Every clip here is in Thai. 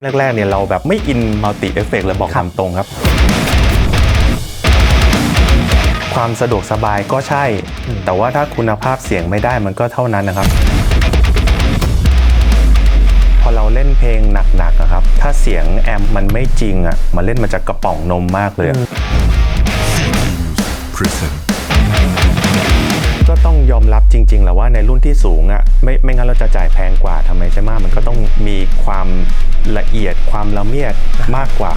แรกๆเนี่ยเราแบบไม่อินมัลติเอฟเฟกต์เลยบอกตามตรงครับความสะดวกสบายก็ใช่แต่ว่าถ้าคุณภาพเสียงไม่ได้มันก็เท่านั้นนะครับพอเราเล่นเพลงหนักๆครับถ้าเสียงแอมป์มันไม่จริงอ่ะมาเล่นมันจะกระป๋องนมมากเลยก็ต้องยอมรับจริงๆแหละว่าในรุ่นที่สูงอ่ะไม่งั้นเราจะจ่ายแพงกว่าทำไมใช่ไหมมันก็ต้องมีความละเอียดความละเมียดมากกว่า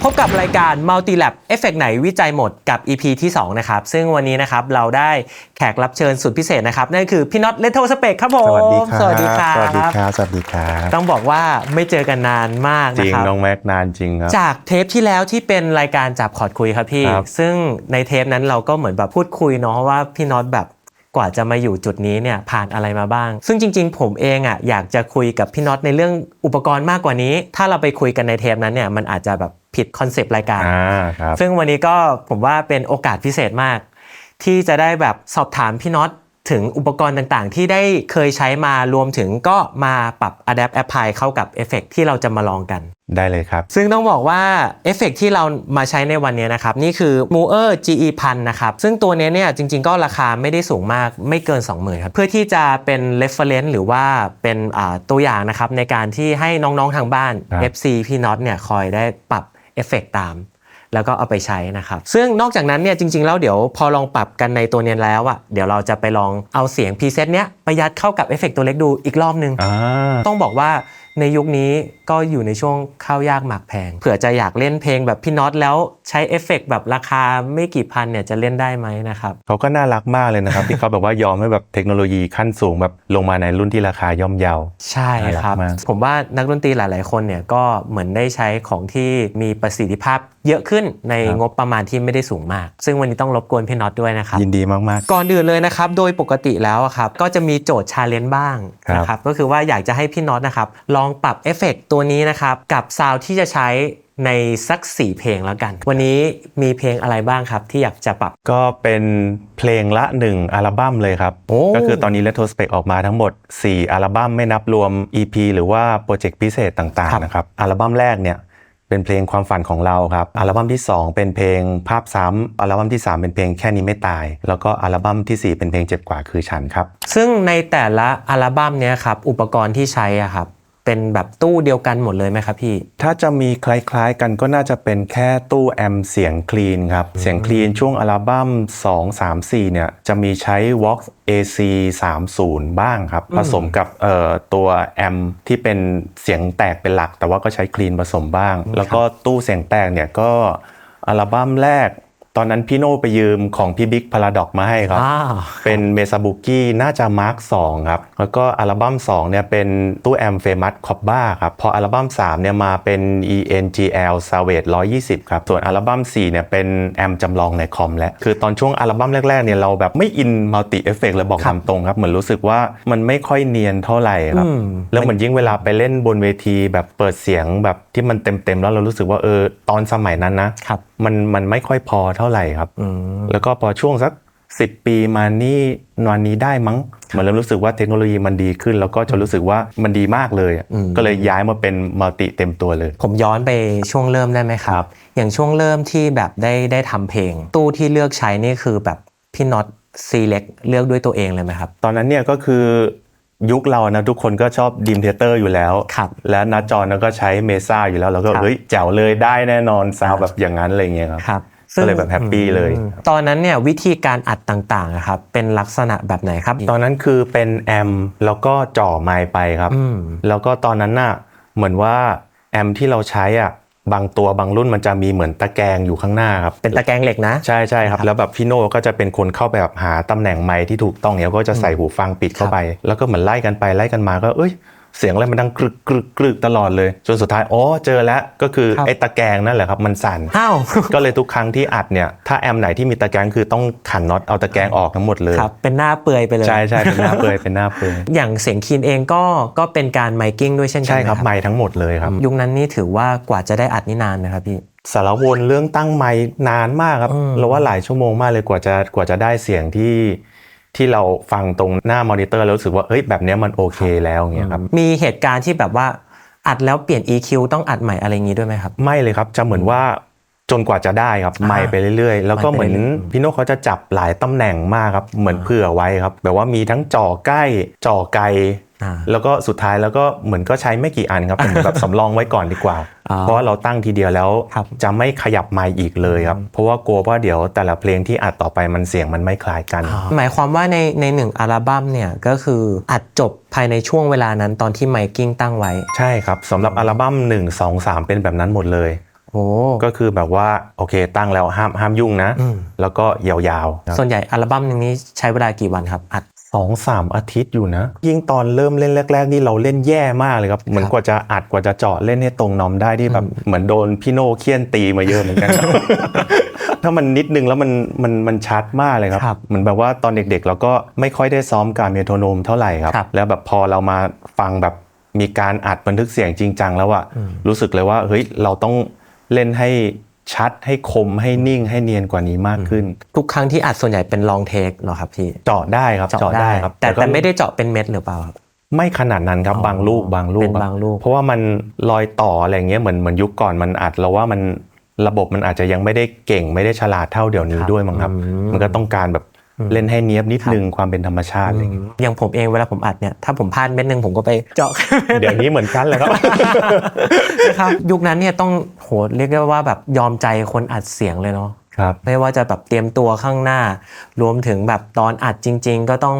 พบกับรายการ Multi Lab เอฟเฟกต์ไหนวิจัยหมดกับ EP ที่2นะครับซึ่งวันนี้นะครับเราได้แขกรับเชิญสุดพิเศษนะครับนั่นคือพี่น็อต Retro Spec ครับผมสวัสดีครับสวัสดีครับต้องบอกว่าไม่เจอกันนานมากนะครับจริงน้องแม็กนานจริงครับจากเทปที่แล้วที่เป็นรายการจับคอร์ดคุยครับพี่ซึ่งในเทปนั้นเราก็เหมือนแบบพูดคุยเนาะว่าพี่น็อตแบบกว่าจะมาอยู่จุดนี้เนี่ยผ่านอะไรมาบ้างซึ่งจริงๆผมเองอ่ะอยากจะคุยกับพี่น็อตในเรื่องอุปกรณ์มากกว่านี้ถ้าเราไปคุยกันในเทปนั้นเนี่ยมันอาจจะแบบผิดคอนเซปต์รายการซึ่งวันนี้ก็ผมว่าเป็นโอกาสพิเศษมากที่จะได้แบบสอบถามพี่น็อตถึงอุปกรณ์ต่างๆที่ได้เคยใช้มารวมถึงก็มาปรับ Adapt Apply เข้ากับเอฟเฟกต์ที่เราจะมาลองกันได้เลยครับซึ่งต้องบอกว่าเอฟเฟกต์ที่เรามาใช้ในวันนี้นะครับนี่คือ Mooer GE 1000นะครับซึ่งตัวนี้เนี่ยจริงๆก็ราคาไม่ได้สูงมากไม่เกิน 20,000 ครับเพื่อที่จะเป็น reference หรือว่าเป็นตัวอย่างนะครับในการที่ให้น้องๆทางบ้าน FC พี่น็อตเนี่ยคอยได้ปรับเอฟเฟกต์ตามแล้วก็เอาไปใช้นะครับซึ่งนอกจากนั้นเนี่ยจริงๆแล้วเดี๋ยวพอลองปรับกันในตัวนี้แล้วอ่ะเดี๋ยวเราจะไปลองเอาเสียง preset เนี้ยไปยัดเข้ากับเอฟเฟกต์ตัวเล็กดูอีกรอบนึงต้องบอกว่าในยุคนี้ก็อยู่ในช่วงข้าวยากหมากแพงเผื่อจะอยากเล่นเพลงแบบพี่น็อตแล้วใช้เอฟเฟกต์แบบราคาไม่กี่พันเนี่ยจะเล่นได้ไหมนะครับเขาก็น่ารักมากเลยนะครับ ที่เขาแบบว่ายอมให้แบบเทคโนโลยีขั้นสูงแบบลงมาในรุ่นที่ราคาย่อมเยาใช่ครับผมว่านักดนตรีหลายๆคนเนี่ยก็เหมือนได้ใช้ของที่มีประสิทธิภาพเยอะขึ้นในงบประมาณที่ไม่ได้สูงมากซึ่งวันนี้ต้องรบกวนพี่น็อตด้วยนะครับยินดีมากๆก่อนอื่นเลยนะครับโดยปกติแล้วครับก็จะมีโจทย์ challenge บ้างนะครับก็คือว่าอยากจะให้พี่น็อตนะครับลองปรับเอฟเฟกต์ตัวนี้นะครับกับซาวด์ที่จะใช้ในสัก4เพลงแล้วกันวันนี้มีเพลงอะไรบ้างครับที่อยากจะปรับก็เป็นเพลงละ1อัลบั้มเลยครับก็คือตอนนี้ Retro Spec ออกมาทั้งหมด4อัลบั้มไม่นับรวม EP หรือว่าโปรเจกต์พิเศษต่างๆนะครับอัลบั้มแรกเนี่ยเป็นเพลงความฝันของเราครับอัลบั้มที่2เป็นเพลงภาพซ้ำอัลบั้มที่3เป็นเพลงแค่นี้ไม่ตายแล้วก็อัลบั้มที่4เป็นเพลงเจ็บกว่าคือฉันครับซึ่งในแต่ละอัลบั้มเนี้ยครับอุปกรณ์ที่ใช้อ่ะครับเป็นแบบตู้เดียวกันหมดเลยไหมครับพี่ถ้าจะมีคล้ายๆกันก็น่าจะเป็นแค่ตู้แอมป์เสียงคลีนครับเสียงคลีนช่วงอัลบั้ม2 3 4เนี่ยจะมีใช้ Vox AC30 บ้างครับผสมกับตัวแอมป์ที่เป็นเสียงแตกเป็นหลักแต่ว่าก็ใช้คลีนผสมบ้างแล้วก็ตู้เสียงแตกเนี่ยก็อัลบั้มแรกตอนนั้นพี่โน่ไปยืมของพี่บิ๊กพาราดอกมาให้ครับเป็นเมซาบุกี้น่าจะมาร์ค2ครับแล้วก็อัลบั้ม2เนี่ยเป็นตู้แอมเฟมัสคอบบ้าครับพออัลบั้ม3เนี่ยมาเป็น ENGL Savage 120ครับส่วนอัลบั้ม4เนี่ยเป็นแอมจำลองในคอมและคือตอนช่วงอัลบั้มแรกๆเนี่ยเราแบบไม่อินมัลติเอฟเฟกต์เลยบอกตามตรงครับเหมือนรู้สึกว่ามันไม่ค่อยเนียนเท่าไหร่ครับแล้วเหมือนยิ่งเวลาไปเล่นบนเวทีแบบเปิดเสียงแบบที่มันเต็มๆแล้วเรารู้สึกว่าตอนสมัยนั้นนะมันไม่ค่อยพอเท่าไหร่ครับแล้วก็พอช่วงสัก10 ปีมานี่วันนี้ได้มั้งมันเริ่มรู้สึกว่าเทคโนโลยีมันดีขึ้นแล้วก็จะรู้สึกว่ามันดีมากเลยก็เลยย้ายมาเป็นมัลติเต็มตัวเลยผมย้อนไปช่วงเริ่มได้ไหมครับอย่างช่วงเริ่มที่แบบได้ทำเพลงตู้ที่เลือกใช้นี่คือแบบพี่น็อตselectเลือกด้วยตัวเองเลยไหมครับตอนนั้นเนี่ยก็คือยุคเรานะทุกคนก็ชอบดีมเทเตอร์อยู่แล้วและณจอก็ใช้เมซ่าอยู่แล้วเราก็เฮ้ยแจ๋วเลยได้แน่นอนซาวแบบอย่างนั้นอะไรเงี้ยครับก็เลยแบบแฮปปี้เลยตอนนั้นเนี่ยวิธีการอัดต่างๆครับเป็นลักษณะแบบไหนครับตอนนั้นคือเป็นแอมแล้วก็จ่อไมค์ไปครับแล้วก็ตอนนั้นน่ะเหมือนว่าแอมที่เราใช้อ่ะบางตัวบางรุ่นมันจะมีเหมือนตะแกรงอยู่ข้างหน้าครับเป็นตะแกรงเหล็กนะใช่ครับแล้วแบบพี่โน่ก็จะเป็นคนเข้าไปแบบหาตำแหน่งไมค์ที่ถูกต้องเนี่ยก็จะใส่หูฟังปิดเข้าไปแล้วก็เหมือนไล่กันไปไล่กันมาก็ เสียงอะไรมันดังกรึกกรึกกรึกตลอดเลยจนสุดท้ายอ๋อเจอแล้วก็คือ ครับ ไอ้ตะแกรงนั่นแหละครับมันสั่น อ้าว ก็เลยทุกครั้งที่อัดเนี่ยถ้าแอมไหนที่มีตะแกรงคือต้องขันน็อตเอาตะแกรงออกทั้งหมดเลย ครับเป็นหน้าเปื่อยไปเลย ใช่ใช่เป็นหน้าเปื่อยเป็นหน้าเปื่อย อย่างเสียงคีนเองก็เป็นการไมกิ้งด้วยเช่นกัน ใช่ ไหม ครับไมค์ทั้งหมดเลยครับ ยุคนั้นนี่ถือว่ากว่าจะได้อัดนี่นานนะครับพี่ สารวนเรื่องตั้งไมค์นานมากครับเราว่าหลายชั่วโมงมากเลยกว่าจะได้เสียงที่เราฟังตรงหน้ามอนิเตอร์แล้วรู้สึกว่าเอ้ยแบบเนี้ยมันโอเคแล้วอย่างเงี้ยครับ มีเหตุการณ์ที่แบบว่าอัดแล้วเปลี่ยน EQ ต้องอัดใหม่อะไรอย่างงี้ด้วยไหมครับ ไม่เลยครับจะเหมือนว่าจนกว่าจะได้ครับไมค์ไปเรื่อยๆแล้วก็เหมือนพี่โน่เขาจะจับหลายตำแหน่งมากครับเหมือนเผื่อไว้ครับแบบว่ามีทั้งจ่อใกล้จ่อไกลแล้วก็สุดท้ายแล้วก็เหมือนก็ใช้ไม่กี่อันครับเหมือนแบบสำรองไว้ก่อนดีกว่า เพราะว่าเราตั้งทีเดียวแล้วจะไม่ขยับไมค์อีกเลยครับเพราะว่ากลัวว่าเดี๋ยวแต่ละเพลงที่อัดต่อไปมันเสียงมันไม่คล้ายกัน หมายความว่าในหนึ่งอัลบั้มเนี่ยก็คืออัดจบภายในช่วงเวลานั้นตอนที่ไมกิ้งตั้งไว้ใช่ครับสำหรับอัลบั้ม1 2 3เป็นแบบนั้นหมดเลยโอ้ ก็คือแบบว่าโอเคตั้งแล้วห้ามยุ่งนะแล้วก็ยาวๆ ส่วนใหญ่อัลบั้มหนึงนี้ใช้เวลากี่วันครับอัด2-3 อาทิตย์อยู่นะยิ่งตอนเริ่มเล่นแรกๆนี่เราเล่นแย่มากเลยครับเหมือนกว่าจะอัดกว่าจะเจาะเล่นให้ตรงนอมได้ที่แบบเหมือนโดนพี่โน่เคี่ยนตีมาเยอะเหมือนกัน ถ้ามันนิดนึงแล้วมันชัดมากเลยครับเหมือนแบบว่าตอนเด็กๆเราก็ไม่ค่อยได้ซ้อมการเมโทรโนมเท่าไหร่ครับแล้วแบบพอเรามาฟังแบบมีการอัดบันทึกเสียงจริงจังแล้วอะรู้สึกเลยว่าเฮ้ยเราต้องเล่นให้ชัดให้คมให้นิ่งให้เนียนกว่านี้มากขึ้นทุกครั้งที่อัดส่วนใหญ่เป็นลองเทคเหรอครับพี่เจาะได้ครับเจาะได้ครับแต่ไม่ได้เจาะเป็นเม็ดหรือเปล่าครับไม่ขนาดนั้นครับบางลูกเป็นบางลูกเพราะว่ามันรอยต่ออะไรเงี้ยเหมือนยุคก่อนมันอัดเราว่ามันระบบมันอาจจะยังไม่ได้เก่งไม่ได้ฉลาดเท่าเดี๋ยวนี้ด้วยมั้งครับมันก็ต้องการแบบเล่นให้เนียบนิดนึงความเป็นธรรมชาติอะไรเงี้ยอย่างผมเองเวลาผมอัดเนี่ยถ้าผมพลาดเม็ดนึงผมก็ไปเจาะ เดี๋ยวนี้เหมือนกันเลยครับ นะครับยุคนั้นเนี่ยต้องโหเรียกได้ว่าแบบยอมใจคนอัดเสียงเลยเนาะไม่ว่าจะแบบเตรียมตัวข้างหน้ารวมถึงแบบตอนอัดจริงๆก็ต้อง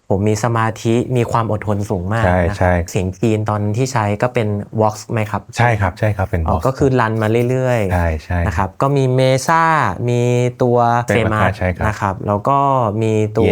ผมมีสมาธิมีความอดทนสูงมากนะเสียงคีนตอนที่ใช้ก็เป็น Vox ไหมครับใช่ครับเป็น Vox ก็คือรันมาเรื่อยๆใช่นะครับก็มีเมซ่ามีตัวเฟมานะครับแล้วก็มีตัว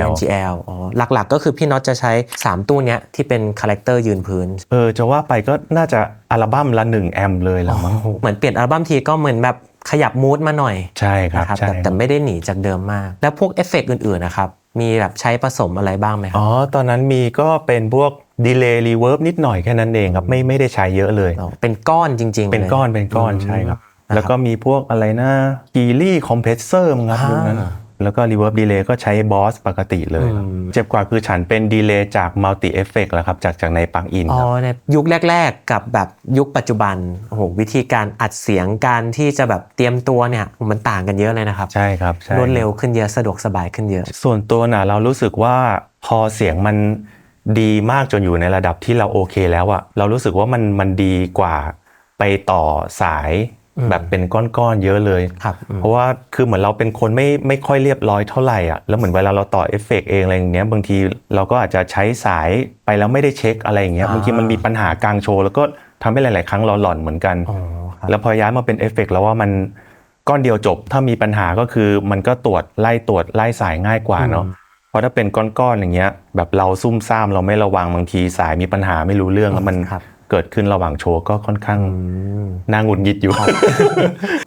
NGL หลักๆก็คือพี่น็อตจะใช้3ตู้เนี้ยที่เป็นคาแรคเตอร์ยืนพื้นจะว่าไปก็น่าจะอัลบั้มละ1 แอมป์เลยละมั้งเหมือนเปลี่ยนอัลบั้มทีก็เหมือนแบบขยับมูดมาหน่อยใช่ครับแต่ไม่ได้หนีจากเดิมมากแล้วพวกเอฟเฟกต์อื่นๆนะครับมีแบบใช้ผสมอะไรบ้างไหมครับตอนนั้นมีก็เป็นพวกดีเลย์รีเวิร์บนิดหน่อยแค่นั้นเองครับไม่ได้ใช้เยอะเลยเป็นก้อนจริงๆเป็นก้อนใช่ครับแล้วก็มีพวกอะไรนะกีลี่คอมเพรสเซอร์มั้งครับยุคนั้นแล้วก็ Reverb Delay ก็ใช้ Boss ปกติเลยเจ็บกว่าคือฉันเป็น Delay จาก Multi Effect แล้วครับจากในปลั๊กอินในยุคแรกๆกับแบบยุคปัจจุบันโอ้โหวิธีการอัดเสียงการที่จะแบบเตรียมตัวเนี่ยมันต่างกันเยอะเลยนะครับใช่ครับรวดเร็วขึ้นเยอะสะดวกสบายขึ้นเยอะส่วนตัวน่ะเรารู้สึกว่าพอเสียงมันดีมากจนอยู่ในระดับที่เราโอเคแล้วอะเรารู้สึกว่ามันดีกว่าไปต่อสายแบบเป็นก้อนๆเยอะเลยเพราะว่าคือเหมือนเราเป็นคนไม่ค่อยเรียบร้อยเท่าไหร่อ่ะแล้วเหมือนเวลาเราต่อเอฟเฟกต์เองอะไรอย่างเงี้ยบางทีเราก็อาจจะใช้สายไปแล้วไม่ได้เช็คอะไรอย่างเงี้ยบางทีมันมีปัญหากลางโชว์แล้วก็ทำให้หลายๆครั้งเราหล่อนเหมือนกันแล้วพอย้ายมาเป็นเอฟเฟกต์แล้วว่ามันก้อนเดียวจบถ้ามีปัญหาก็คือมันก็ตรวจไล่สายง่ายกว่าเนาะเพราะถ้าเป็นก้อนๆอย่างเงี้ยแบบเราซุ่มซ่ามเราไม่ระวังบางทีสายมีปัญหาไม่รู้เรื่องแล้วมันเกิดขึ้นระหว่างโชว์ก็ค่อนข้างน่าหงุดหงิดอยู่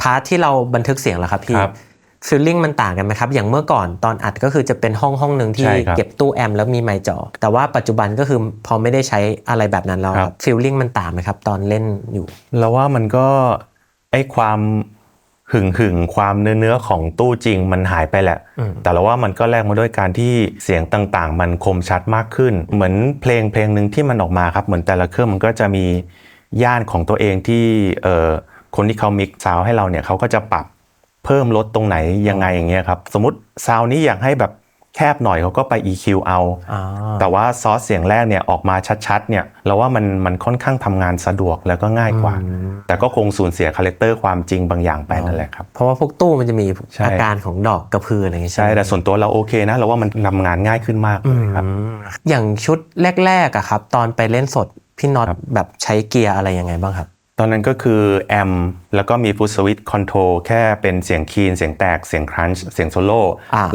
พาร์ทที่เราบันทึกเสียงแล้วครับพี่ฟีลลิ่งมันต่างกันไหมครับอย่างเมื่อก่อนตอนอัดก็คือจะเป็นห้องนึงที่เก็บตู้แอมแล้วมีไมค์จ่อแต่ว่าปัจจุบันก็คือพอไม่ได้ใช้อะไรแบบนั้นแล้วฟีลลิ่งมันต่างไหมครับตอนเล่นอยู่แล้วว่ามันก็ไอ้ความหึงความเนื้อของตู้จริงมันหายไปแหละแต่เราว่ามันก็แลกมาด้วยการที่เสียงต่างๆมันคมชัดมากขึ้นเหมือนเพลงนึงที่มันออกมาครับเหมือนแต่ละเครื่องมันก็จะมีย่านของตัวเองที่คนที่เขามิกซ์ซาวด์ให้เราเนี่ยเขาก็จะปรับเพิ่มลดตรงไหนยังไงอย่างเงี้ยครับสมมติซาวด์นี้อยากให้แบบแคบหน่อยเขาก็ไป EQ เอาแต่ว่าซอสเสียงแรกเนี่ยออกมาชัดๆเนี่ยเราว่ามันค่อนข้างทำงานสะดวกแล้วก็ง่ายกว่าแต่ก็คงสูญเสียคาแรคเตอร์ความจริงบางอย่างไปนั่นแหละครับเพราะว่าพวกตู้มันจะมีอาการของดอกกระพืออะไรอย่างเงี้ยใช่แต่ส่วนตัวเราโอเคนะเราว่ามันทำงานง่ายขึ้นมากเลยครับอย่างชุดแรกๆอะครับตอนไปเล่นสดพี่น็อตแบบใช้เกียร์อะไรยังไงบ้างครับ ตอนนั้นก็คือแอมแล้วก็มีฟูลสวิตช์คอนโทรลแค่เป็นเสียงคีนเสียงแตกเสียงครันช์เสียงโซโล่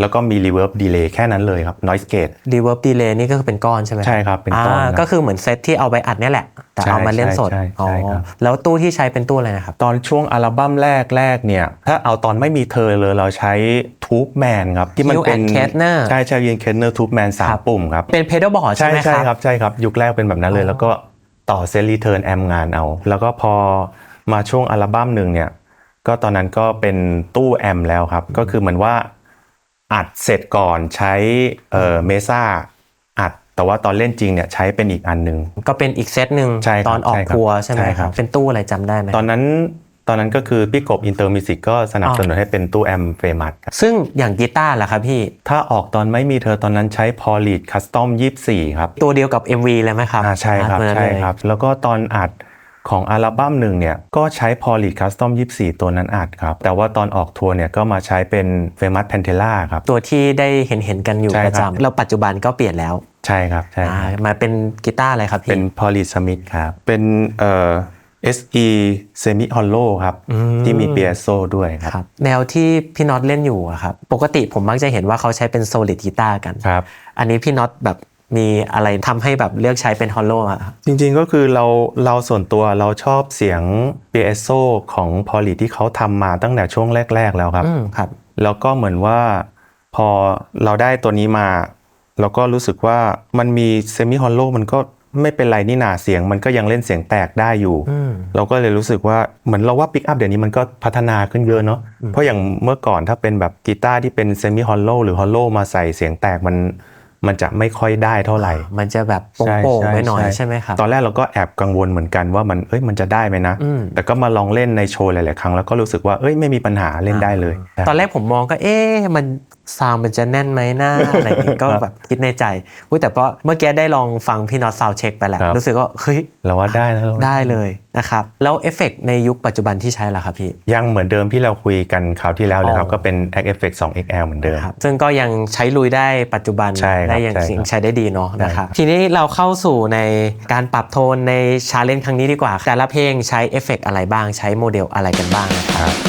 แล้วก็มีรีเวิร์บดีเลย์แค่นั้นเลยครับ noise gate reverb delay นี่ก็คือเป็นก้อนใช่ไหม ใช่ครับเป็นก้อนครับ ก็คือเหมือนเซตที่เอาไปอัดเนี่ยแหละแต่ ใช่ เอามาเล่นสด ใช่ครับ แล้วตู้ที่ใช้เป็นตู้อะไรนะครับ ตอนช่วงอัลบั้มแรกเนี่ยถ้าเอาตอนไม่มีเธอเลยเราใช้ทูบแมนครับที่มันเป็น Hugh and Kettner ใช่ยูแอนเคทเนอร์ทูบแมน3 ปุ่มครับ เป็น pedal board ใช่ไหมครับ ใช่ครับยุคแรกเป็นแบบนั้นเลยแล้วก็ต่อเซตรีเทิร์นแอมงานเอาแล้วก็พอมาช่วงอัลบั้มหนึ่งเนี่ยก็ตอนนั้นก็เป็นตู้แอมแล้วครับก็คือเหมือนว่าอัดเสร็จก่อนใช้เมซ่าอัดแต่ว่าตอนเล่นจริงเนี่ยใช้เป็นอีกอันหนึ่ง ก็เป็นอีกเซตหนึ่ง ใช่ครับ ตอนออก ใช่ครับ ทัวร์ใช่ไหม ใช่ ค ครั รับบ เป็นตู้อะไรจำได้ไหม ตอนนั้นก็คือพี่กบอินเตอร์มิวสิกก็สนับสนุนให้เป็นตู้แอมเฟมัสครับ ซึ่งอย่างกีตาร์ล่ะครับพี่ ถ้าออกตอนไม่มีเธอตอนนั้นใช้พอลีดคัสตอม24ครับ ตัวเดียวกับ MV เลยไหมครับ ใช่ครับ เหมือนกัน ใช่ เลย ครับแล้วก็ตอนอัดของอัลบั้มหนึ่งเนี่ยก็ใช้พอลีดคัสตอม24ตัวนั้นอัดครับแต่ว่าตอนออกทัวร์เนี่ยก็มาใช้เป็นเฟมัสแพนเทล่าครับ ตัวที่ได้เห็นกันอยู่ ใช่ ประ ครับ จำแล้วปัจจุบันก็เปลี่ยนแล้ว ใช่ครับใช่ครับ มาเป็นกีตาร์อะไรครับพี่ เป็นพอลีดสมิธครับเป็นSE Semi Hollow ครับที่มีเปียโซด้วยครับ ครับแนวที่พี่น็อตเล่นอยู่อะครับปกติผมมักจะเห็นว่าเขาใช้เป็นโซลิดกีตาร์กัน ครับ อันนี้พี่น็อตแบบมีอะไรทำให้แบบเลือกใช้เป็นฮอลโลอะครับ จริงๆก็คือเราส่วนตัวเราชอบเสียงเปียโซของพอลีที่เขาทำมาตั้งแต่ช่วงแรกๆแล้วครับ ครับ แล้วก็เหมือนว่าพอเราได้ตัวนี้มาเราก็รู้สึกว่ามันมีเซมิฮอลโลมันก็ไม่เป็นไรนี่นาเสียงมันก็ยังเล่นเสียงแตกได้อยู่ เราก็เลยรู้สึกว่าเหมือนเราว่าปิกอัพเดี๋ยวนี้มันก็พัฒนาขึ้นเยอะเนาะเพราะอย่างเมื่อก่อนถ้าเป็นแบบกีตาร์ที่เป็นเซมิฮอลโลหรือฮอลโลมาใส่เสียงแตกมันจะไม่ค่อยได้เท่าไหร่ มันจะแบบโป่งๆไว้หน่อยใช่ไหมครับ ตอนแรกเราก็แอบกังวลเหมือนกันว่ามันจะได้ไหมนะแต่ก็มาลองเล่นในโชว์หลายๆครั้งแล้วก็รู้สึกว่าไม่มีปัญหาเล่นได้เลย ตอนแรกผมมองก็มันซาวด์มันจะแน่นไหมหน้า อะไรอย่างงี้ก็แบบคิดในใจแต่พอเมื่อกี้ได้ลองฟังพี่น็อตซาวด์เช็คไปแล้ว ครับ รู้สึกว่าเฮ้ย เราว่าได้นะ ได้เลยนะครับแล้วเอฟเฟกต์ในยุคปัจจุบันที่ใช้ล่ะครับพี่ ยังเหมือนเดิมที่เราคุยกันคราวที่แล้วเลยครับ อ๋อ ก็เป็น Act Effect 2 XL เหมือนเดิม ครับซึ่งก็ยังใช้ลุยได้ปัจจุบัน ใช่ครับ ได้อย่าง ใช่ครับ เสียงใช้ได้ดีเนาะ ใช่ นะครับทีนี้เราเข้าสู่ในการปรับโทนในชาเลนจ์ครั้งนี้ดีกว่า แต่ละเพลงใช้เอฟเฟกต์อะไรบ้างใช้โมเดลอะไรกันบ้างนะครับ 「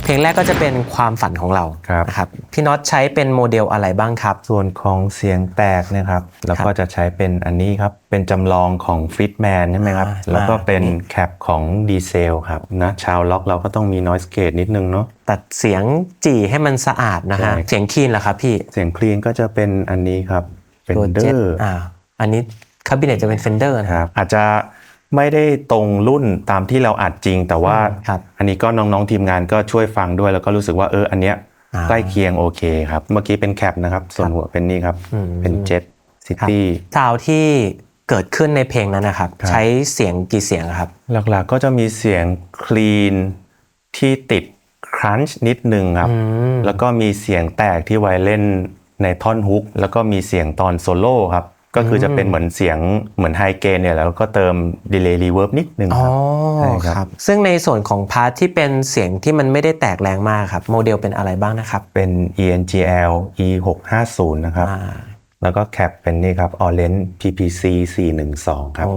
เพลงแรกก็จะเป็นความฝันของเรา ครับ นะครับพี่น็อตใช้เป็นโมเดลอะไรบ้างครับส่วนของเสียงแตกเนี่ยครับแล้วก็จะใช้เป็นอันนี้ครับเป็นจำลองของฟ r ิ d แมนใช่ไหมครับแล้วก็เป็นแคปของดีเซลครับนะชาวล็อกเราก็ต้องมี noise gate นิดนึงเนาะตัดเสียงจี่ให้มันสะอาดนะฮะเสียงคลีนเหรอครับพี่เสียงคลีนก็จะเป็นอันนี้ครับเป็นเดอร์อันนี้คาบิเนตจะเป็นเฟนเดอร์นะครับอาจจะไม่ได้ตรงรุ่นตามที่เราอัดจริงแต่ว่าอันนี้ก็น้องๆทีมงานก็ช่วยฟังด้วยแล้วก็รู้สึกว่าอันเนี้ยใกล้เคียงโอเคครับเมื่อกี้เป็นแคปนะครับส่วนหัวเป็นนี่ครับเป็นเจ็ตซิตี้ซาวด์ที่เกิดขึ้นในเพลงนั้นนะครับใช้เสียงกี่เสียงครับหลักๆก็จะมีเสียงคลีนที่ติดครันช์นิดนึงครับแล้วก็มีเสียงแตกที่ไว้เล่นในท่อนฮุกแล้วก็มีเสียงตอนโซโล่ครับก็คือจะเป็นเหมือนเสียงเหมือนไฮเกนเนี่ยแล้วก็เติมดีเลย์รีเวิร์บนิดนึงครับใช่ครับซึ่งในส่วนของพาร์ทที่เป็นเสียงที่มันไม่ได้แตกแรงมากครับโมเดลเป็นอะไรบ้างนะครับเป็น ENGL E650 นะครับแล้วก็แคปเป็นนี่ครับ Orange PPC 412ครับ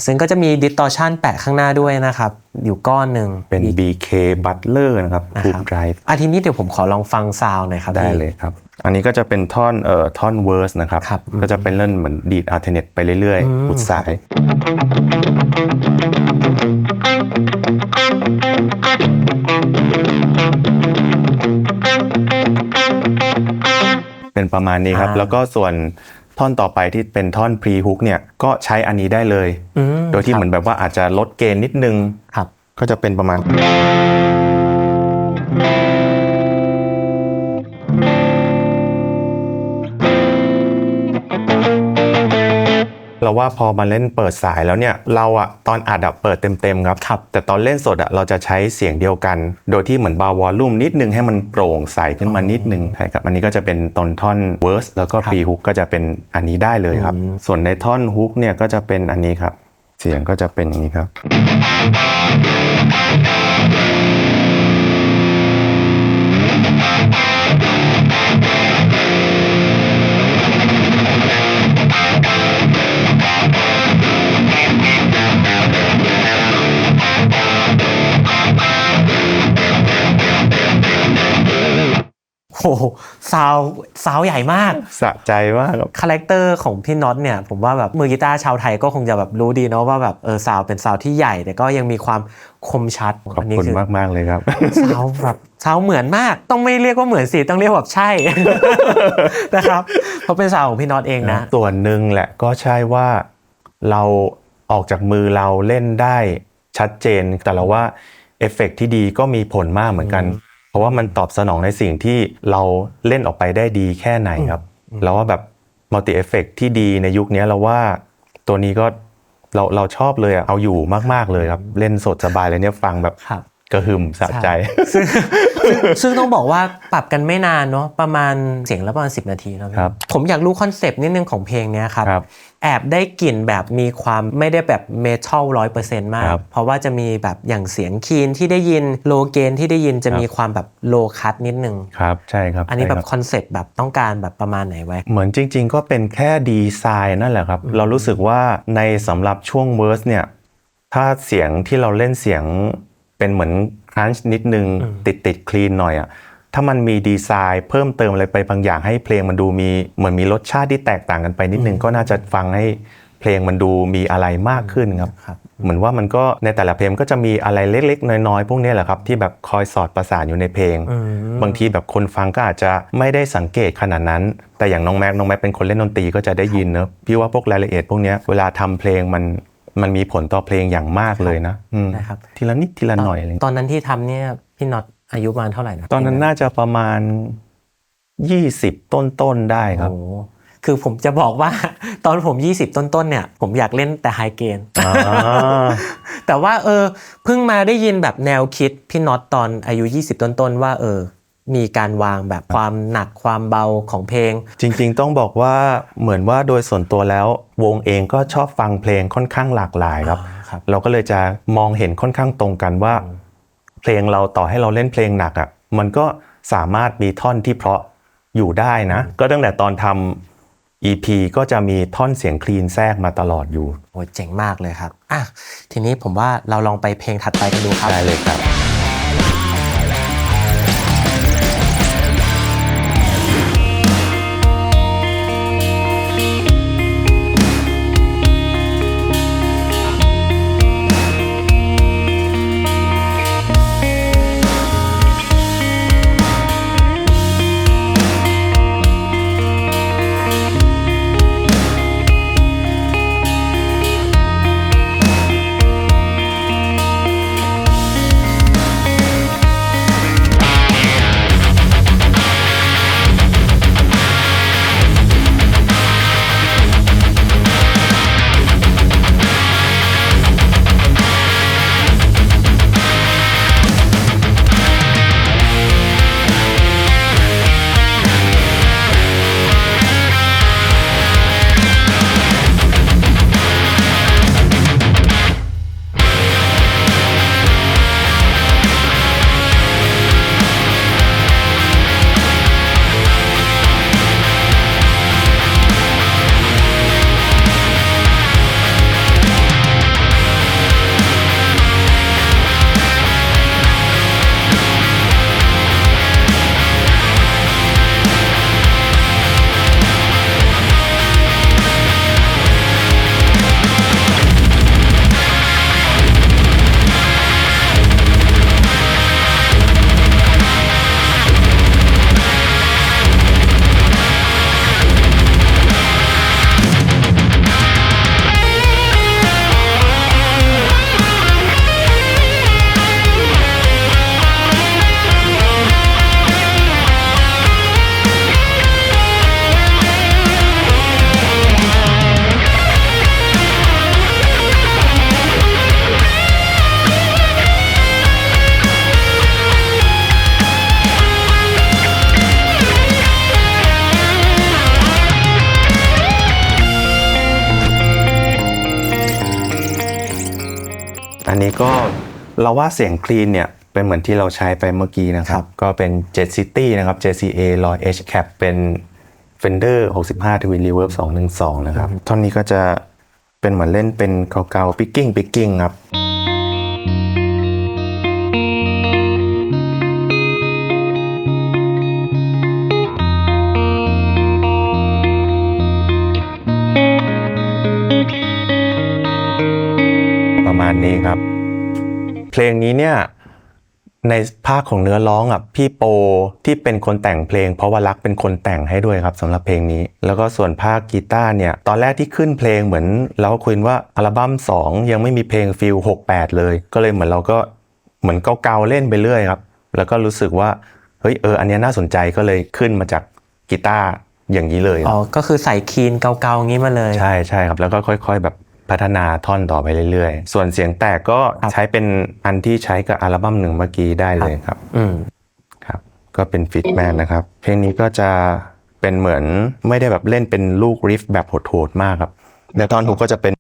ซึ่งก็จะมี distortion แปะข้างหน้าด้วยนะครับอยู่ก้อนหนึ่งเป็น BK Butler นะครับ Group Drive ทีนี้เดี๋ยวผมขอลองฟังซาวด์หน่อยครับได้เลยครับอันนี้ก็จะเป็นท่อนเวอร์สนะครับก็จะเป็นเล่นเหมือนดีดอัลเทอร์เนทไปเรื่อยๆอุดสายเป็นประมาณนี้ครับแล้วก็ส่วนท่อนต่อไปที่เป็นท่อนพรีฮุกเนี่ยก็ใช้อันนี้ได้เลยโดยที่เหมือนแบบว่าอาจจะลดเกณฑ์นิดนึงก็จะเป็นประมาณเราว่าพอมาเล่นเปิดสายแล้วเนี่ยเราอะตอนอัดเปิดเต็มๆครับแต่ตอนเล่นสดเราจะใช้เสียงเดียวกันโดยที่เหมือนเบาวอลลุ่มนิดนึงให้มันโปร่งใสขึ้นมานิดนึงใช่ครับอันนี้ก็จะเป็นตอนท่อนเวิร์สแล้วก็พรีฮุกก็จะเป็นอันนี้ได้เลยครับส่วนในท่อนฮุกเนี่ยก็จะเป็นอันนี้ครับเสียงก็จะเป็นอย่างนี้ครับโอ้ซาวใหญ่มากสะใจมากคาแรคเตอร์ของพี่น็อตเนี่ยผมว่าแบบมือกีตาร์ชาวไทยก็คงจะแบบรู้ดีเนาะว่าแบบซาวเป็นซาวที่ใหญ่แต่ก็ยังมีความคมชัดขอบคุณมากๆเลยครับซาวแบบซาวเหมือนมากต้องไม่เรียกว่าเหมือนสิต้องเรียกแบบใช่ นะครับเพราะเป็นซาวของพี่น็อตเองนะส่วนหนึ่งแหละก็ใช่ว่าเราออกจากมือเราเล่นได้ชัดเจนแต่เราว่าเอฟเฟกต์ที่ดีก็มีผลมากเหมือนกันเพราะว่ามันตอบสนองในสิ่งที่เราเล่นออกไปได้ดีแค่ไหนครับแล้วว่าแบบมัลติเอฟเฟกต์ที่ดีในยุคนี้เราว่าตัวนี้ก็เราชอบเลยเอาอยู่มากๆเลยครับเล่นสดสบายเลยเนี่ยฟังแบบกระหึ่มสะใจซึ่งต้องบอกว่าปรับกันไม่นานเนาะประมาณเสียงละประมาณ10 นาทีนะครับผมอยากรู้คอนเซปต์นิดนึงของเพลงนี้ครับแอบได้กลิ่นแบบมีความไม่ได้แบบเมทัล 100% มากเพราะว่าจะมีแบบอย่างเสียงคีนที่ได้ยินโลเกนที่ได้ยินจะมีความแบบโลคัทนิดนึงครับใช่ครับอันนี้แบบคอนเซปต์แบบต้องการแบบประมาณไหนไว้เหมือนจริงๆก็เป็นแค่ดีไซน์นั่นแหละครับเรารู้สึกว่าในสำหรับช่วงเวอร์สเนี่ยถ้าเสียงที่เราเล่นเสียงเป็นเหมือนครันช์นิดนึงติดคลีนหน่อยถ้ามันมีดีไซน์เพิ่มเติมอะไรไปบางอย่างให้เพลงมันดูมีเหมือนมีรสชาติที่แตกต่างกันไปนิดนึงก็น่าจะฟังให้เพลงมันดูมีอะไรมากขึ้นครับเหมือนว่ามันก็ในแต่ละเพลงก็จะมีอะไรเล็กๆน้อยๆพวกนี้แหละครับที่แบบคอยสอดประสานอยู่ในเพลงบางทีแบบคนฟังก็อาจจะไม่ได้สังเกตขนาดนั้นแต่อย่างน้องแม็กเป็นคนเล่นดนตรีก็จะได้ยินเนอะพี่ว่าพวกรายละเอียดพวกนี้เวลาทำเพลงมันมีผลต่อเพลงอย่างมากเลยนะทีละนิดทีละหน่อยเลยตอนนั้นที่ทำเนี่ยพี่น็อตอายุประมาณเท่าไหร่นะตอนนั้นน่าจะประมาณ20ต้นได้ครับคือผมจะบอกว่าตอนผม20ต้นเนี่ยผมอยากเล่นแต่ไฮเกนแต่ว่าเพิ่งมาได้ยินแบบแนวคิดพี่น็อตตอนอายุ20ต้นว่ามีการวางแบบความหนักความเบาของเพลงจริงๆต้องบอกว่าเหมือนว่าโดยส่วนตัวแล้ววงเองก็ชอบฟังเพลงค่อนข้างหลากหลายครับเราก็เลยจะมองเห็นค่อนข้างตรงกันว่าเพลงเราต่อให้เราเล่นเพลงหนักมันก็สามารถมีท่อนที่เพราะอยู่ได้นะก็ตั้งแต่ตอนทำ EP ก็จะมีท่อนเสียงคลีนแทรกมาตลอดอยู่โอ้เจ๋งมากเลยครับทีนี้ผมว่าเราลองไปเพลงถัดไปกันดูครับได้เลยครับ ก็เราว่าเสียงคลีนเนี่ยเป็นเหมือนที่เราใช้ไปเมื่อกี้นะครับก็เป็น Jet City นะครับ JCA 100 H Cap เป็น Fender 65 Twin Reverb 212นะครับท่อนนี้ก็จะเป็นเหมือนเล่นเป็นเก่าๆ picking ครับประมาณนี้ครับเพลงนี้เนี่ยในภาคของเนื้อร้องอ่ะพี่โปที่เป็นคนแต่งเพลงเพราะว่ารักเป็นคนแต่งให้ด้วยครับสำหรับเพลงนี้แล้วก็ส่วนภาคกีตาร์เนี่ยตอนแรกที่ขึ้นเพลงเหมือนเราก็คุยว่าอัลบั้ม2ยังไม่มีเพลงฟิล68เลยก็เลยเหมือนเราก็เหมือนเกาๆเล่นไปเรื่อยครับแล้วก็รู้สึกว่าเฮ้ยอันนี้น่าสนใจก็เลยขึ้นมาจากกีตาร์อย่างนี้เลยก็คือใส่คีนเกาๆงี้มาเลยใช่ครับแล้วก็ค่อยๆแบบพัฒนาท่อนต่อไปเรื่อยๆส่วนเสียงแตกก็ใช้เป็นอันที่ใช้กับอัลบั้ม1เมื่อกี้ได้เลยครับครับก็เป็นฟิตแมนนะครับเพลงนี้ก็จะเป็นเหมือนไม่ได้แบบเล่นเป็นลูกริฟแบบโหดๆมากครับแต่ตอนฮุกก็จะเป็น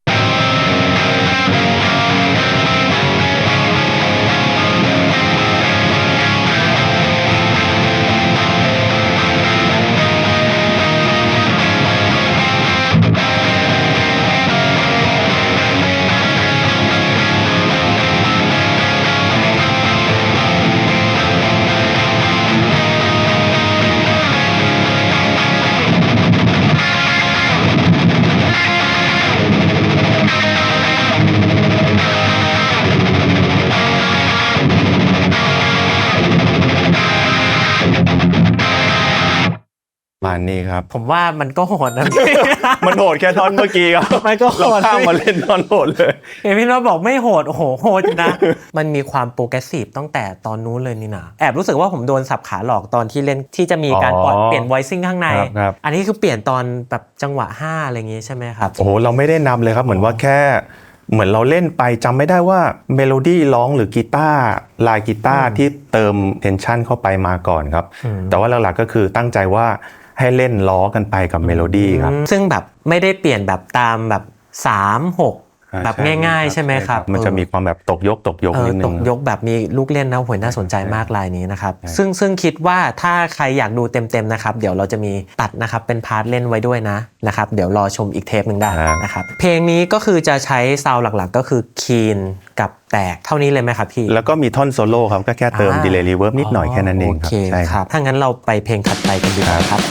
มานี่ครับผมว่ามันก็โหดนะ มันโหดแค่ท่อนเมื่อกี้ครับมันก็โหดเราข้ามมาเล่นท่อนโหดเลยเห็นพี่น้องบอกไม่โหดโอ้โหโหดนะ มันมีความโปรเกรสซีฟตั้งแต่ตอนนู้นเลยนี่นะแอบรู้สึกว่าผมโดนสับขาหลอกตอนที่เล่นที่จะมีการเปลี่ยน voicing ข้างในอันนี้คือเปลี่ยนตอนแบบจังหวะ5อะไรอย่างงี้ใช่ไหมครับโอ้โหเราไม่ได้นำเลยครับเหมือนว่าแค่เหมือนเราเล่นไปจำไม่ได้ว่าเมโลดี้ร้องหรือกีตาร์ลายกีตาร์ที่เติมเทนชันเข้าไปมาก่อนครับแต่ว่าหลักๆก็คือตั้งใจว่าให้เล่นล้อกันไปกับเมโลดี้ครับซึ่งแบบไม่ได้เปลี่ยนแบบตามแบบ3-6แบบง่ายๆใช่ไหมครับมันจะมีความแบบตกยกนิดนึงตกยกแบบมีลูกเล่นนะโหยน่าสนใจมากลายนี้นะครับซึ่งคิดว่าถ้าใครอยากดูเต็มๆนะครับเดี๋ยวเราจะมีตัดนะครับเป็นพาร์ทเล่นไว้ด้วยนะครับเดี๋ยวรอชมอีกเทปนึงได้นะครับเพลงนี้ก็คือจะใช้ซาวด์หลักๆก็คือคีนกับแตกเท่านี้เลยไหมครับพี่แล้วก็มีท่อนโซโล่ครับก็แค่เติมดีเลย์รีเวิร์บนิดหน่อยแค่นั้นเองครับใช่ครับถ้างั้นเราไปเพลงถัดไปกันดีกว่าครับ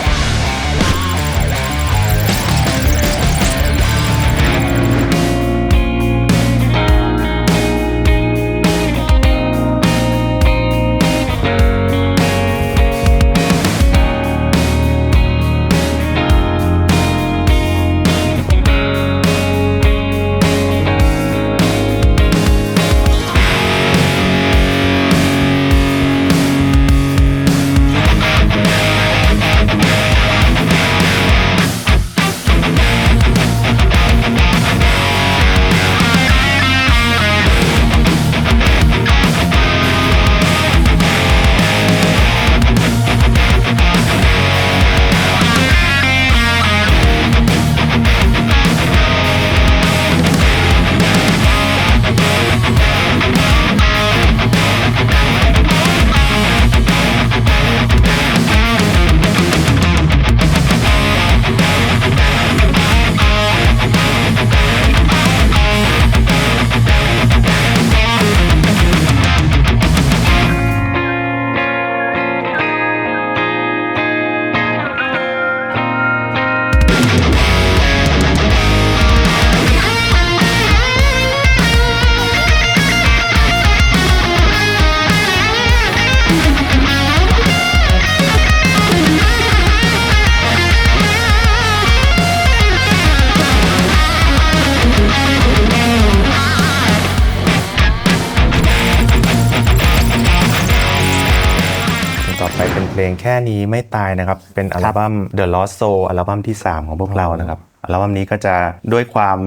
เพลงแค่นี้ไม่ตายนะครับเป็นอัลบั้ม The Lost Soul อัลบั้มที่3ของพวกเรานะครับอัลบั้มนี้ก็จะด้วยความ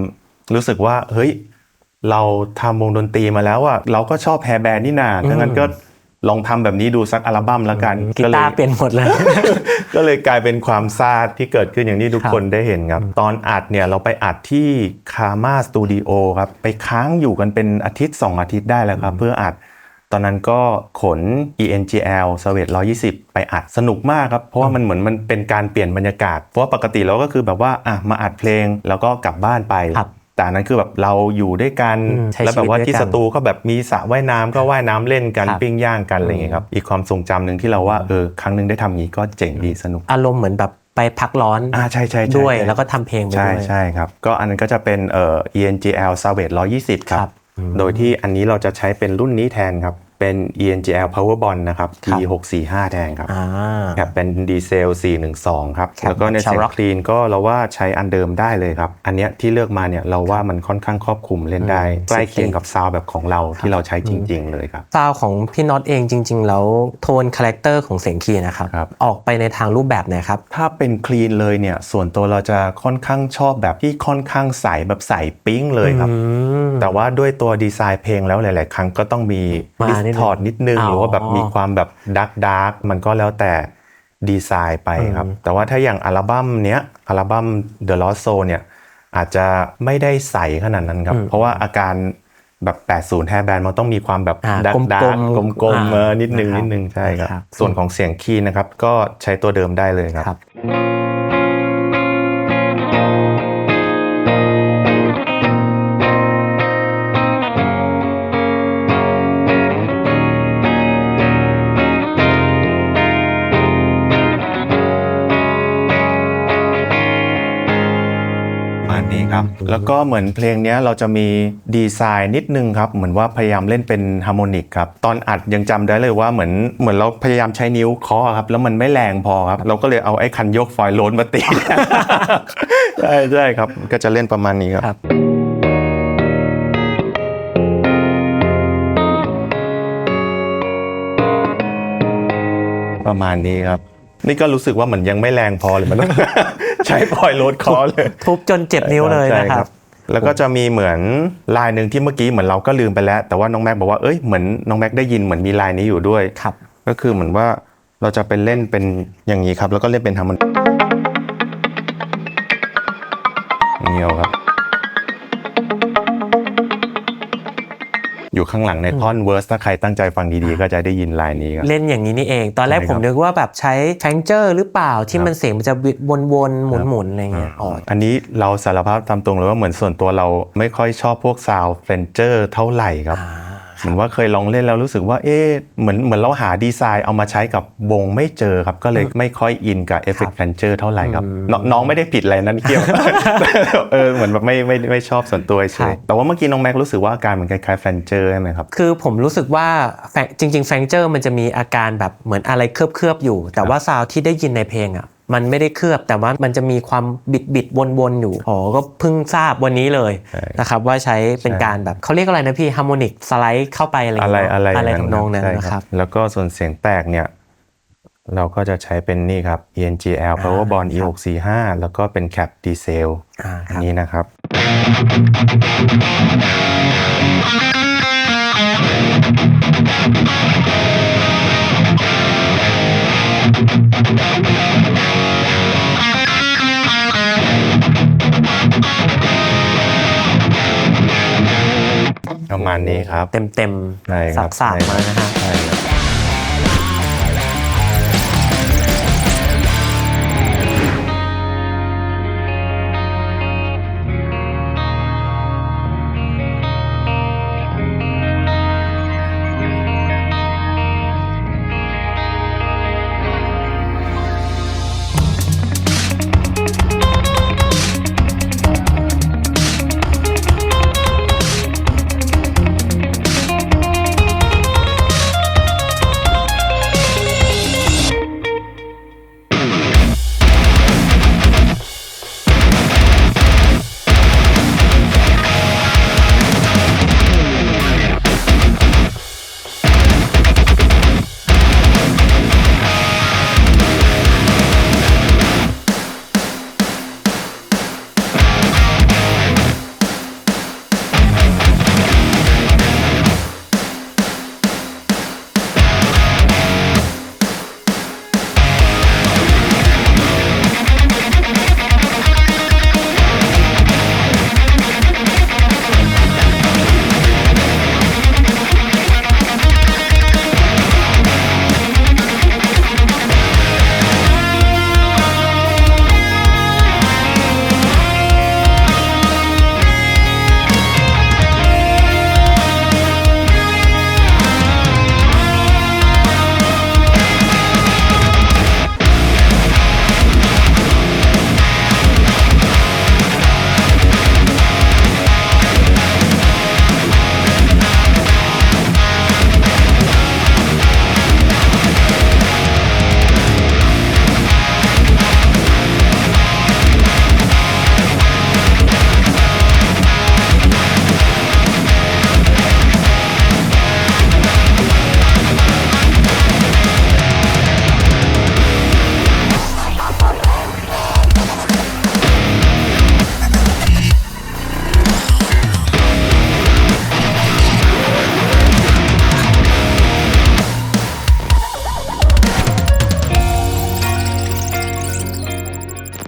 รู้สึกว่าเฮ้ยเราทำวงดนตรีมาแล้วอ่ะเราก็ชอบแฮร์แบนด์นี่นาดังนั้นก็ลองทำแบบนี้ดูสักอัลบั้มแล้วกันกีตาร์เปลี่ยนหมดเลย ก็เลยกลายเป็นความซ่าที่เกิดขึ้นอย่างที่ทุกคนได้เห็นครับตอนอัดเนี่ยเราไปอัดที่คาม่าสตูดิโอครับไปค้างอยู่กันเป็นอาทิตย์2 อาทิตย์ได้แล้วครับเพื่ออัดตอนนั้นก็ขน ENGL Savage 120 ไปอัดสนุกมากครับเพราะว่ามันเหมือนมันเป็นการเปลี่ยนบรรยากาศเพราะว่าปกติเราก็คือแบบว่ามาอัดเพลงแล้วก็กลับบ้านไปแต่อันนั้นคือแบบเราอยู่ด้วยกันแล้วแบบว่าที่สตูก็แบบมีสระว่ายน้ำก็ว่ายน้ำเล่นกันปิ้งย่างกันอะไรอย่างเงี้ยครับอีกความทรงจำหนึ่งที่เราว่าครั้งนึงได้ทำงี้ก็เจ๋งดีสนุกอารมณ์เหมือนแบบไปพักร้อนใช่ด้วยแล้วก็ทำเพลงไปด้วยใช่ครับก็อันนั้นก็จะเป็นENGL Savage 120 ครับโดยที่อันนี้เราจะใช้เป็นรุ่นนี้แทนครับเป็น ENGL Power Bond นะครับ T645 แทนครับเป็นดีเซล412ครับแล้วก็ในเสียงคลีนก็เราว่าใช้อันเดิมได้เลยครับอันเนี้ยที่เลือกมาเนี่ยเราว่ามันค่อนข้างครอบคลุมเล่นได้ใกล้เคียงกับซาวด์แบบของเราที่เราใช้จริงๆเลยครับซาวด์ของพี่น็อตเองจริงๆแล้วโทนคาแรคเตอร์ของเสียงคลีนนะครับออกไปในทางรูปแบบไหนครับถ้าเป็นคลีนเลยเนี่ยส่วนตัวเราจะค่อนข้างชอบแบบที่ค่อนข้างใสแบบใสปิ๊งเลยครับแต่ว่าด้วยตัวดีไซน์เพลงแล้วหลายๆครั้งก็ต้องมีถอดนิดนึงหรือว่าแบบมีความแบบดาร์กมันก็แล้วแต่ดีไซน์ไปครับแต่ว่าถ้าอย่างอัลบั้มเนี้ยอัลบั้ม The Lost Soul เนี่ยอาจจะไม่ได้ใสขนาดนั้นครับเพราะว่าอาการแบบ80 Hair Band มันต้องมีความแบบดาร์กกลมๆนิดนึงใช่ครับส่วนของเสียงคีย์นะครับก็ใช้ตัวเดิมได้เลยครับแล้วก็เหมือนเพลงนี้เราจะมีดีไซน์นิดนึงครับเหมือนว่าพยายามเล่นเป็นฮาร์โมนิกครับตอนอัดยังจำได้เลยว่าเหมือนเราพยายามใช้นิ้วเคาะครับแล้วมันไม่แรงพอครับเราก็เลยเอาไอ้คันโยกฟอยล์โลนมาตีใช่ครับก็จะเล่นประมาณนี้ครับประมาณนี้ครับนี่ก็รู้สึกว่าเหมือนยังไม่แรงพอเลยมันต้องใช้ปล่อยโลดคอเลยทุบจนเจ็บนิ้วเลยนะครับแล้วก็จะมีเหมือนลายหนึ่งที่เมื่อกี้เหมือนเราก็ลืมไปแล้วแต่ว่าน้องแม็กบอกว่าเหมือนน้องแม็กได้ยินเหมือนมีลายนี้อยู่ด้วยก็คือเหมือนว่าเราจะเป็นเล่นเป็นอย่างนี้ครับแล้วก็เล่นเป็นทำมันเงี้ยครับอยู่ข้างหลังในท่อนเวิร์สถ้าใครตั้งใจฟังดีๆก็จะได้ยินลายนี้ครับเล่นอย่างนี้นี่เองตอนแรกผมนึกว่าแบบใช้แฟงเจอร์หรือเปล่าที่มันเสียงมันจะวนๆหมุนๆอะไรเงี้ยอันนี้เราสารภาพตามตรงเลยว่าเหมือนส่วนตัวเราไม่ค่อยชอบพวกซาวด์แฟงเจอร์เท่าไหร่ครับเหมือนว่าเคยลองเล่นแล้วรู้สึกว่าเหมือนเราหาดีไซน์เอามาใช้กับวงไม่เจอครับก็เลยไม่ค่อยอินกับเอฟเฟกต์แฟนเจอร์เท่าไหร่ครับน้องไม่ได้ผิดอะไรนั้นเกี่ยวเหมือนแบบไม่ชอบส่วนตัวเฉยแต่ว่าเมื่อกี้น้องแม็กรู้สึกว่าอาการเหมือนคล้ายๆแฟนเจอร์ใช่ไหมครับคือผมรู้สึกว่าจริงๆแฟนเจอร์มันจะมีอาการแบบเหมือนอะไรเคลือบอยู่แต่ว่าซาวด์ที่ได้ยินในเพลงอ่ะมันไม่ได้เคลือบแต่ว่ามันจะมีความบิดวนๆอยู่ก็เพิ่งทราบวันนี้เลยนะครับว่าใช้เป็นการแบบเขาเรียกอะไรนะพี่ฮาร์โมนิกสไลด์เข้าไปอะไรของน้องนั้นนะครับแล้วก็ส่วนเสียงแตกเนี่ยเราก็จะใช้เป็นนี่ครับ ENGL Power Bond E645 แล้วก็เป็นแคปดีเซลอันนี้นะครับประมาณนี้ครับเต็มสาบมานะฮะ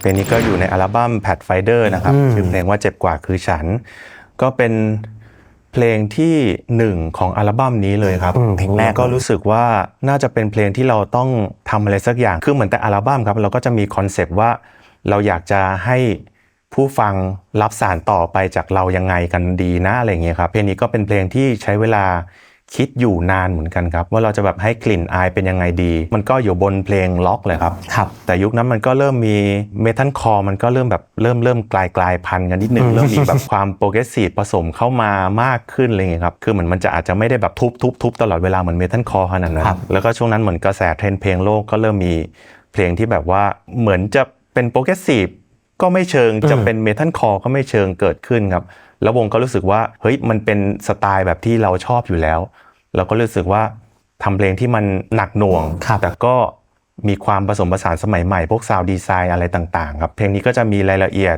เพลงนี้ก็อยู่ในอัลบั้ม Pathfinder นะครับชื่อเพลงว่าเจ็บกว่าคือฉันก็เป็นเพลงที่1ของอัลบั้มนี้เลยครับเพลงแรกก็รู้สึกว่าน่าจะเป็นเพลงที่เราต้องทำอะไรสักอย่างคือเหมือนแต่อัลบั้มครับเราก็จะมีคอนเซปต์ว่าเราอยากจะให้ผู้ฟังรับสารต่อไปจากเรายังไงกันดีนะอะไรอย่างเงี้ยครับเพลงนี้ก็เป็นเพลงที่ใช้เวลาคิดอยู่นานเหมือนกันครับว่าเราจะแบบให้กลิ่นอายเป็นยังไงดีมันก็อยู่บนเพลงล็อกเลยครับแต่ยุคนั้นมันก็เริ่มมีเมทัลคอร์มันก็เริ่มแบบเริ่มกลายพันธุ์กันนิดนึง เริ่มมีแบบความโปรเกรสซีฟผสมเข้ามามากขึ้นอะไรอย่างเงี้ยครับคือเหมือนมันจะอาจจะไม่ได้แบบทุบตลอดเวลาเหมือนเมทัลคอร์ขนาดนั้นแล้วก็ช่วงนั้นเหมือนกระแสเทรนด์เพลงโลกก็เริ่มมีเพลงที่แบบว่าเหมือนจะเป็นโปรเกรสซีฟก็ไม่เชิงจะเป็นเมทัลคอร์ก็ไม่เชิงเกิดขึ้นครับแล้ววงก็รู้สึกว่าเฮ้ยมันเป็นสไตล์แบบที่เราชอบอยู่แล้วเราก็รู้สึกว่าทำเพลงที่มันหนักหน่วงแต่ก็มีความผสมผสานสมัยใหม่พวกซาวด์ดีไซน์อะไรต่างๆครับเพลงนี้ก็จะมีรายละเอียด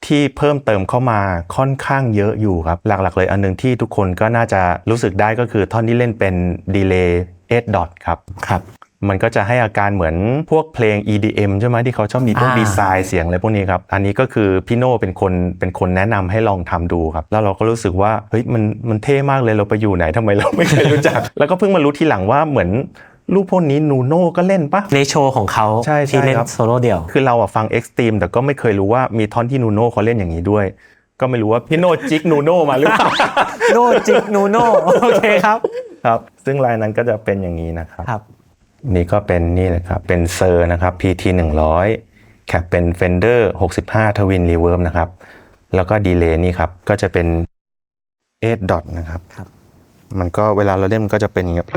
ที่เพิ่มเติมเข้ามาค่อนข้างเยอะอยู่ครับหลักๆเลยอันนึงที่ทุกคนก็น่าจะรู้สึกได้ก็คือท่อนที่เล่นเป็นดีเลย์8 ดอทครับมันก็จะให้อาการเหมือนพวกเพลง EDM ใช่ไหมที่เขาชอบมีพวกดีไซน์เสียงอะไรพวกนี้ครับอันนี้ก็คือพี่โน่เป็นคนแนะนำให้ลองทำดูครับแล้วเราก็รู้สึกว่าเฮ้ยมันเท่มากเลยเราไปอยู่ไหนทำไมเราไม่เคยรู้จัก แล้วก็เพิ่งมารู้ทีหลังว่าเหมือนลูกพวกนี้นูโน่ก็เล่นปะในโชว์ของเขาที่เล่นโซโล่เดี่ยวคือเราฟังเอ็กซ์ตรีมแต่ก็ไม่เคยรู้ว่ามีท่อนที่นูโน่เขาเล่นอย่างนี้ด้วยก็ไม่รู้ว่าพี่โน่จิกนูโน่มาหรือเปล่า โน่จิกนูโน่โอเคครับซึ่งลายนั้นก็จะเป็นอย่างนี้นะครับนี่ก็เป็นนี่เลยครับเป็นเซอร์นะครับ PT 100แคปเป็น Fender 65 Twin Reverb นะครับแล้วก็ดีเลย์นี่ครับก็จะเป็น8 ดอทนะครับมันก็เวลาเราเล่นมันก็จะเป็นอย่างเงี้ย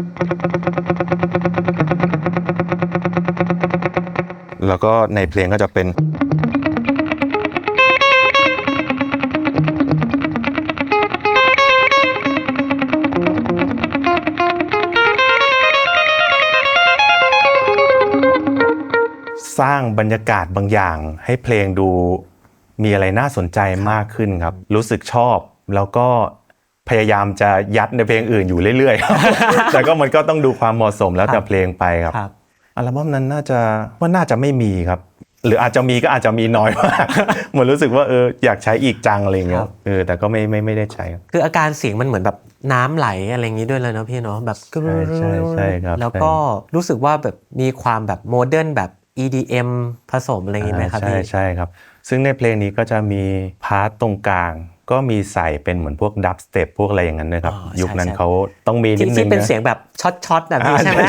แล้วก็ในเพลงก็จะเป็นสร้างบรรยากาศบางอย่างให้เพลงดูมีอะไรน่าสนใจมากขึ้นครับรู้สึกชอบแล้วก็พยายามจะยัดในเพลงอื่นอยู่เรื่อยๆ แต่ก็มันก็ต้องดูความเหมาะสมแล้วแต่เพลงไปครับอัลบั้มนั้นน่าจะไม่มีครับหรืออาจจะมีก็อาจจะมีน้อยมาก เหมือนรู้สึกว่าอยากใช้อีกจังอะไรเงี้ยแต่ก็ไม่ได้ใช้คืออาการเสียงมันเหมือนแบบน้ำไหลอะไรอย่างนี้ด้วยเลยเนาะพี่เนาะแบบใช่ครับแล้วก็รู้สึกว่าแบบมีความแบบโมเดิร์นแบบ EDM ผสมอะไรอย่างนี้ไหมครับพี่ใช่ครับซึ่งในเพลงนี้ก็จะมีพาร์ทตรงกลางก็มีใส่เป็นเหมือนพวกดับสเต็ปพวกอะไรอย่างนั้นด้วยครับยุคนั้นเขาต้องมีนิดนึงที่เป็นเสียงแบบช็อตแบบนี้ใช่ไหม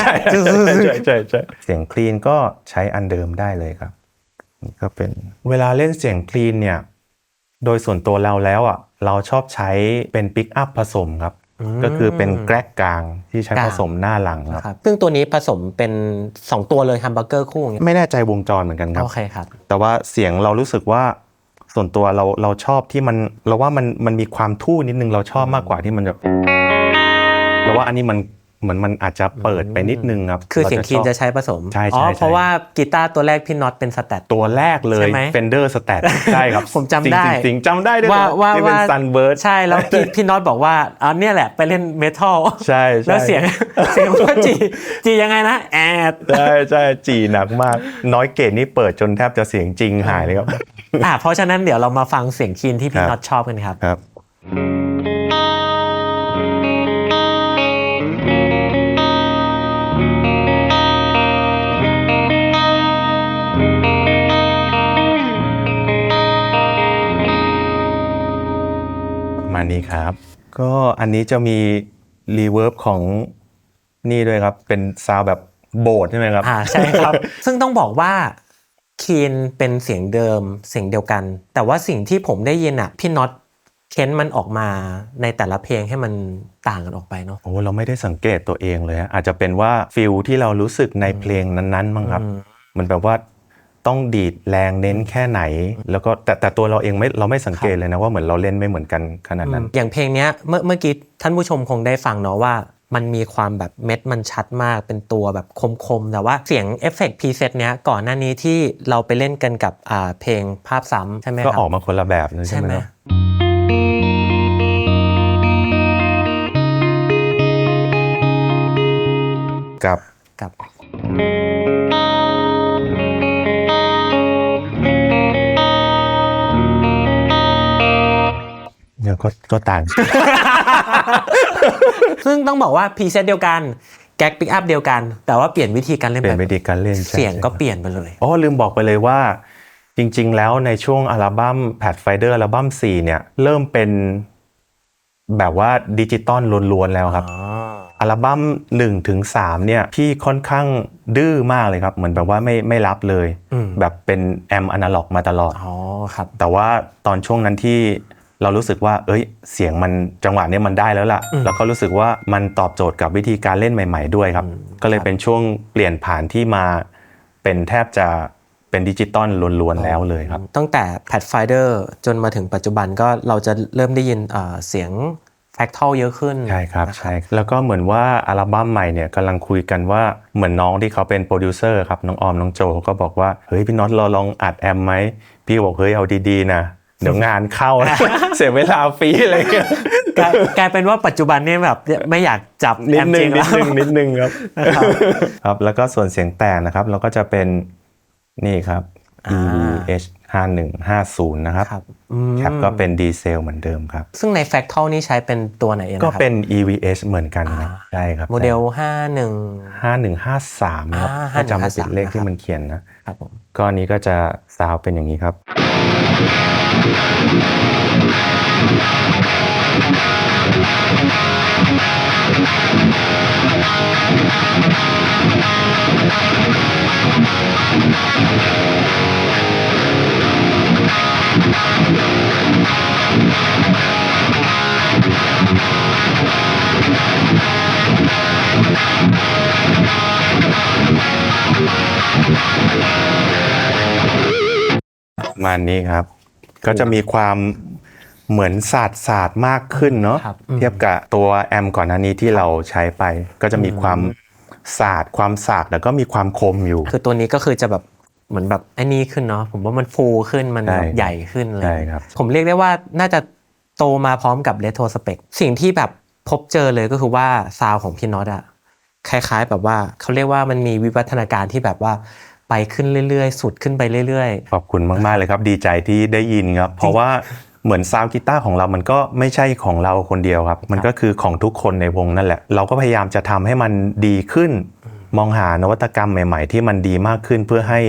ใช่เสียงคลีนก็ใช้อันเดิมได้เลยครับก็เป็นเวลาเล่นเสียงคลีนเนี่ยโดยส่วนตัวเราแล้วอ่ะเราชอบใช้เป็นปิกอัพผสมครับก็คือเป็นแกร็กกลางที่ใช้ผสมหน้าหลังครับซึ่งตัวนี้ผสมเป็น2ตัวเลยฮัมเบอร์เกอร์คู่ไม่แน่ใจวงจรเหมือนกันครับโอเคครับแต่ว่าเสียงเรารู้สึกว่าส่วนตัวเราชอบที่เราว่ามันมีความทู่นิดนึงเราชอบมากกว่าที่มันจะเราว่าอันนี้มันเหมือนมันอาจจะเปิดไปนิดนึงครับคือเสียงคลีนจะใช้ผสมใช่เพราะว่ากีตาร์ตัวแรกพี่น็อตเป็นสแตทตัวแรกเลย Fender สแตทใช่ครับ ผมจำได้จริงจำได้ด้วยว่าเป็น Sunbird ใช่แล้วพี่น็อตบอกว่าเนี่ยแหละไปเล่นเมทัลใช่แล้วเสียงว่าจียังไงนะแอดใช่จีหนักมากน้อยเกตนี่เปิดจนแทบจะเสียงจริงหายเลยครับเพราะฉะนั้นเดี๋ยวเรามาฟังเสียงคลีนที่พี่น็อตชอบกันครับมานี้ครับก็อันนี้จะมีรีเวิร์บของนี่ด้วยครับเป็นซาวแบบโบสใช่ไหมครับใช่ครับ ซึ่งต้องบอกว่าคีนเป็นเสียงเดิมเสียงเดียวกันแต่ว่าสิ่งที่ผมได้ยินพี่น็อตเค้นมันออกมาในแต่ละเพลงให้มันต่างกันออกไปเนาะโอ้เราไม่ได้สังเกตตัวเองเลยอาจจะเป็นว่าฟีลที่เรารู้สึกในเพลงนั้นๆมั้งครับมันแบบว่าต้องดีดแรงเน้นแค่ไหนแล้วก็แต่ตัวเราเองเราไม่สังเกตเลยนะว่าเหมือนเราเล่นไม่เหมือนกันขนาดนั้นอย่างเพลงเนี้ยเมื่อกี้ท่านผู้ชมคงได้ฟังเนาะว่ามันมีความแบบเม็ดมันชัดมากเป็นตัวแบบคมๆแต่ว่าเสียงเอฟเฟกต์พรีเซตเนี้ยก่อนหน้านี้ที่เราไปเล่นกันกับเพลงภาพซ้ำใช่ไหมครับก็ออกมาคนละแบบเลยใช่ไหมกับ ก็ต่าง ซึ่งต้องบอกว่าพรีเซตเดียวกันแก๊กปิกอัพเดียวกันแต่ว่าเปลี่ยนวิธีการเล่น เปลี่ยนวิธีการเล่น เสียงก็เปลี่ยนไปเลย อ๋อลืมบอกไปเลยว่าจริงๆแล้วในช่วงอัลบั้ม Pathfinder อัลบั้ม4เนี่ยเริ่มเป็นแบบว่าดิจิตอลล้วนๆแล้วครับอัลบั้ม1ถึง3เนี่ยพี่ค่อนข้างดื้อมากเลยครับเหมือนแบบว่าไม่รับเลยแบบเป็นแอมอนาล็อกมาตลอดครับแต่ว่าตอนช่วงนั้นที่เรารู้สึกว่าเสียงมันจังหวะนี้มันได้แล้วล่ะแล้วก็รู้สึกว่ามันตอบโจทย์กับวิธีการเล่นใหม่ๆด้วยครับก็เลยเป็นช่วงเปลี่ยนผ่านที่มาเป็นแทบจะเป็นดิจิตอลล้วนๆแล้วเลยครับตั้งแต่ Pathfinder จนมาถึงปัจจุบันก็เราจะเริ่มได้ยินเสียงแฟกทัลเยอะขึ้นใช่ครับใช่แล้วก็เหมือนว่าอัลบั้มใหม่เนี่ยกำลังคุยกันว่าเหมือนน้องที่เขาเป็นโปรดิวเซอร์ครับน้องออมน้องโจเขาก็บอกว่าเฮ้ยพี่น็อตเราลองอัดแอมไหมพี่บอกเฮ้ยเอาดีๆนะเดี๋ยวงานเข้า เสียเวลาฟรีอะไรเงี้ยกลายเป็นว่าปัจจุบันนี่แบบไม่อยากจับแอมจริงแล้วนิดนึงครับครับแล้วก็ส่วนเสียงแต่งนะครับเราก็จะเป็นนี่ครับ EVH 5150นะครับแคปก็เป็นดีเซลเหมือนเดิมครับซึ่งใน Fractal นี่ใช้เป็นตัวไหนนะครับก็เป็น EVH เหมือนกันครับใช่ครับโมเดล5153ครับถ้าจำไม่ผิดเลขที่มันเขียนนะครับผมก็นี้ก็จะซาวเป็นอย่างนี้ครับประมาณนี้ครับก็จะมีความเหมือนศาสตร์มากขึ้นเนาะเทียบกับตัวแอมก่อนหน้านี้ที่เราใช้ไปก็จะมีความศาสตร์ความสากแล้วก็มีความคมอยู่คือตัวนี้ก็คือจะแบบเหมือนแบบไอ้นี่ขึ้นเนาะผมว่ามันฟูขึ้นมันใหญ่ขึ้นเลยผมเรียกได้ว่าน่าจะโตมาพร้อมกับเรโทรสเปกสิ่งที่แบบพบเจอเลยก็คือว่าซาวของพี่น็อตอะคล้ายๆแบบว่าเขาเรียกว่ามันมีวิวัฒนาการที่แบบว่าไปขึ้นเรื่อยๆสุดขึ้นไปเรื่อยๆขอบคุณมากๆเลยครับดีใจที่ได้ยินครับเพราะว่าเหมือนซาวด์กีตาร์ของเรามันก็ไม่ใช่ของเราคนเดียวครับมันก็คือของทุกคนในวงนั่นแหละเราก็พยายามจะทำให้มันดีขึ้นมองหานวัตกรรมใหม่ๆที่มันดีมากขึ้นเพื่อให้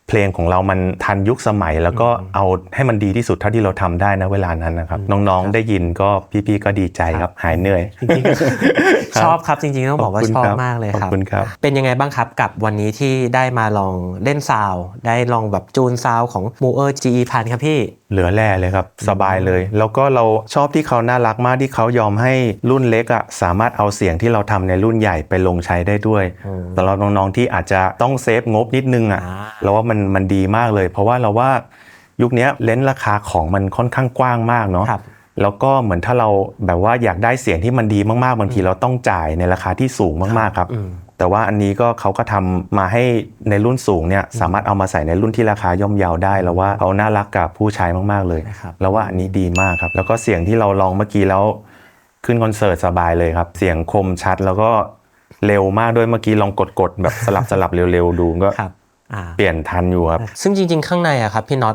เพลงของเรามันทันยุคสมัยแล้วก็เอาให้มันดีที่สุดเท่าที่เราทำได้นะเวลานั้นนะครับน้องๆได้ยินก็พี่ๆก็ดีใจครับหายเหนื่อยชอบครับจริงๆต้องบอกว่าชอบมากเลยครับเป็นยังไงบ้างครับกับวันนี้ที่ได้มาลองเล่นซาวได้ลองแบบจูนซาวของ Moore GE 1000ครับพี่เหลือแร่เลยครับสบายเลยแล้วก็เราชอบที่เขาน่ารักมากที่เขายอมให้รุ่นเล็กสามารถเอาเสียงที่เราทำในรุ่นใหญ่ไปลงใช้ได้ด้วยสำหรับน้องๆที่อาจจะต้องเซฟงบนิดนึงเราว่ามันดีมากเลยเพราะว่าเราว่ายุคนี้เลนส์ราคาของมันค่อนข้างกว้างมากเนาะแล้วก็เหมือนถ้าเราแบบว่าอยากได้เสียงที่มันดีมากๆบางทีเราต้องจ่ายในราคาที่สูงมากๆครับแต่ว่าอันนี้ก็เขาก็ทำมาให้ในรุ่นสูงเนี่ยสามารถเอามาใส่ในรุ่นที่ราคาย่อมเยาได้แล้วว่าเขาน่ารักกับผู้ใช้มากๆเลยแล้วว่าอันนี้ดีมากครับแล้วก็เสียงที่เราลองเมื่อกี้แล้วขึ้นคอนเสิร์ตสบายเลยครับเสียงคมชัดแล้วก็เร็วมากด้วยเมื่อกี้ลองกดแบบสลับเร็วๆดูก็เปลี่ยนทันอยู่ครับซึ่งจริงๆข้างในอะครับพี่น็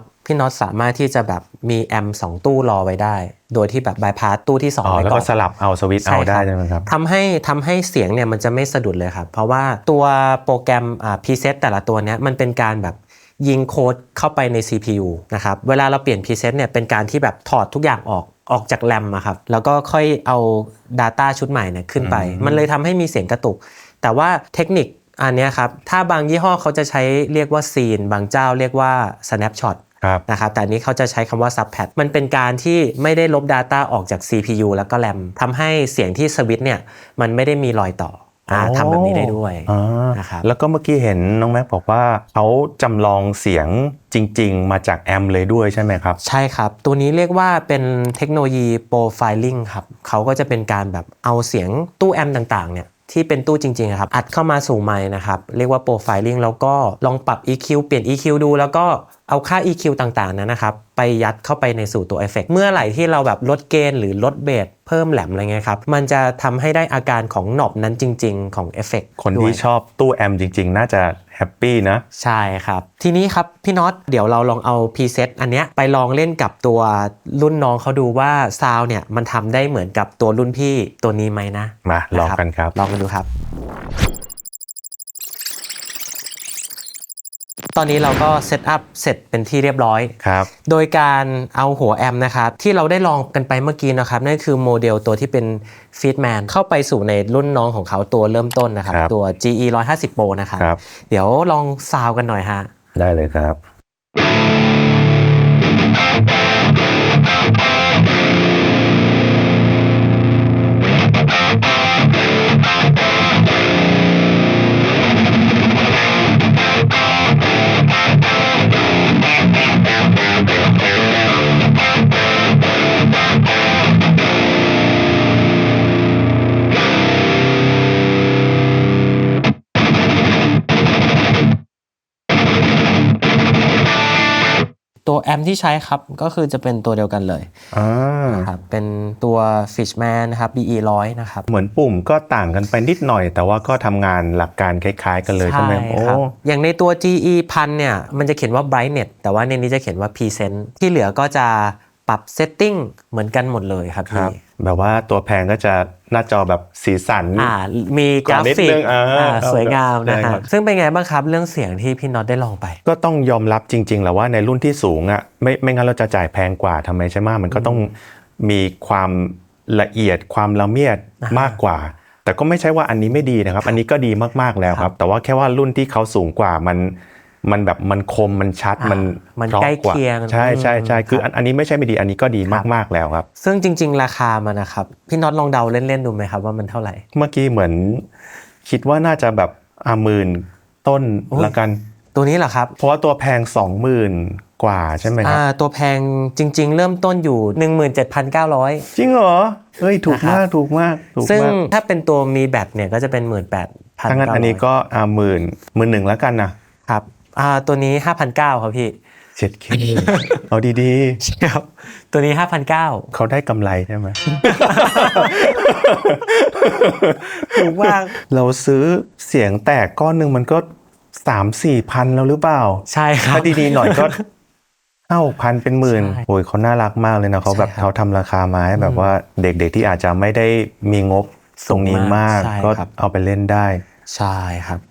อตสามารถที่จะแบบมีแอม2ตู้รอไว้ได้โดยที่แบบบายพาสตู้ที่2ไว้ก่อนแล้วก็สลับเอาสวิตช์เอาได้ใช่ไหมครับทำให้เสียงเนี่ยมันจะไม่สะดุดเลยครับเพราะว่าตัวโปรแกรมพรีเซตแต่ละตัวเนี้ยมันเป็นการแบบยิงโค้ดเข้าไปใน CPU นะครับเวลาเราเปลี่ยนพรีเซตเนี่ยเป็นการที่แบบถอดทุกอย่างออกจากแรมอะครับแล้วก็ค่อยเอา Data ชุดใหม่เนี่ยขึ้นไปมันเลยทำให้มีเสียงกระตุกแต่ว่าเทคนิคอันนี้ครับถ้าบางยี่ห้อเขาจะใช้เรียกว่าซีนบางเจ้าเรียกว่า snapshot นะครับแต่อันนี้เขาจะใช้คำว่า subpad มันเป็นการที่ไม่ได้ลบ Data ออกจาก CPU แล้วก็ RAM ทำให้เสียงที่สวิตช์เนี่ยมันไม่ได้มีรอยต่อทำแบบนี้ได้ด้วยนะครับแล้วก็เมื่อกี้เห็นน้องแม็กบอกว่าเขาจำลองเสียงจริงๆมาจากแอมเลยด้วยใช่ไหมครับใช่ครับตัวนี้เรียกว่าเป็นเทคโนโลยีโปรไฟลิ่งครับเขาก็จะเป็นการแบบเอาเสียงตู้แอมต่างๆเนี่ยที่เป็นตู้จริงๆครับอัดเข้ามาสู่ไมค์นะครับเรียกว่าโปรไฟลิ่งแล้วก็ลองปรับ EQ เปลี่ยน EQ ดูแล้วก็ เอาค่า EQ ต่างๆนั้นนะครับไปยัดเข้าไปในสู่ตัวเอฟเฟกต์เมื่อไหร่ที่เราแบบลดเกณฑ์หรือลดเบสเพิ่มแหลมอะไรเงี้ยครับมันจะทำให้ได้อาการของหนอบนั้นจริงๆของเอฟเฟกต์ คนที่ชอบตู้แอมจริงๆน่าจะแฮปปี้นะใช่ครับทีนี้ครับพี่น็อตเดี๋ยวเราลองเอาพรีเซตอันเนี้ยไปลองเล่นกับตัวรุ่นน้องเขาดูว่าซาวเนี่ยมันทำได้เหมือนกับตัวรุ่นพี่ตัวนี้ไหมนะมาลองกันครับลองกันดูครับตอนนี้เราก็เซตอัพเสร็จเป็นที่เรียบร้อยครับโดยการเอาหัวแอมนะครับที่เราได้ลองกันไปเมื่อกี้นะครับนั่นคือโมเดลตัวที่เป็น Feedman เข้าไปสู่ในรุ่นน้องของเขาตัวเริ่มต้นนะครับตัว GE 150 Pro นะครับเดี๋ยวลองซาวกันหน่อยฮะได้เลยครับตัวแอมที่ใช้ครับก็คือจะเป็นตัวเดียวกันเลยครับเป็นตัว Fishman นะครับ BE100 นะครับเหมือนปุ่มก็ต่างกันไปนิดหน่อยแต่ว่าก็ทำงานหลักการคล้ายๆกันเลยใช่ไหมโอ้อย่างในตัว GE 1000เนี่ยมันจะเขียนว่า Brightness แต่ว่าในนี้จะเขียนว่า Present ที่เหลือก็จะปรับเซตติ้งเหมือนกันหมดเลยครับพี่แบบว่าตัวแพงก็จะหน้าจอแบบสีสันมีกราฟิกสวยงามนะฮะซึ่งเป็นไงบ้างครับเรื่องเสียงที่พี่น็อตได้ลองไปก็ต้องยอมรับจริงๆแหละว่าในรุ่นที่สูงอ่ะไม่งั้นเราจะจ่ายแพงกว่าทำไมใช่ไหมมันก็ต้องมีความละเอียดความละเมียดมากกว่าแต่ก็ไม่ใช่ว่าอันนี้ไม่ดีนะครับอันนี้ก็ดีมากๆแล้วครับแต่ว่าแค่ว่ารุ่นที่เขาสูงกว่ามันแบบมันคมมันชัดมันใกล้เคียงใช่ใช่ใช่คืออันนี้ไม่ใช่ไม่ดีอันนี้ก็ดีมากๆแล้วครับซึ่งจริงๆราคามันนะครับพี่น็อตลองเดาเล่นๆดูไหมครับว่ามันเท่าไหร่เมื่อกี้เหมือนคิดว่าน่าจะแบบ10,000ต้นละกันตัวนี้เหรอครับเพราะว่าตัวแพง20,000กว่าใช่ไหมครับตัวแพงจริงๆเริ่มต้นอยู่ 17,900 จริงเหรอเฮ้ยถูกมากถูกมากซึ่งถ้าเป็นตัวมีแบตเนี่ยก็จะเป็น 18,900 ถ้างั้นอันนี้ก็11,000แล้วกันนะครับตัวนี้ 5,900 ครับพี่เจ็ดเคเอาดีๆครับตัวนี้ 5,900 เขาได้กำไรใช่ไหมถูกมากเราซื้อเสียงแตกก้อนหนึ่งมันก็ 3-4 พันแล้วหรือเปล่าใช่ครับถ้าดีๆหน่อยก็5-6,000เป็นหมื่นโอ้ยเขาน่ารักมากเลยนะเขาแบบเขาทำราคามาให้แบบว่าเด็กๆที่อาจจะไม่ได้มีงบตรงนี้มากก็เอาไปเล่นได้ใช่ครับ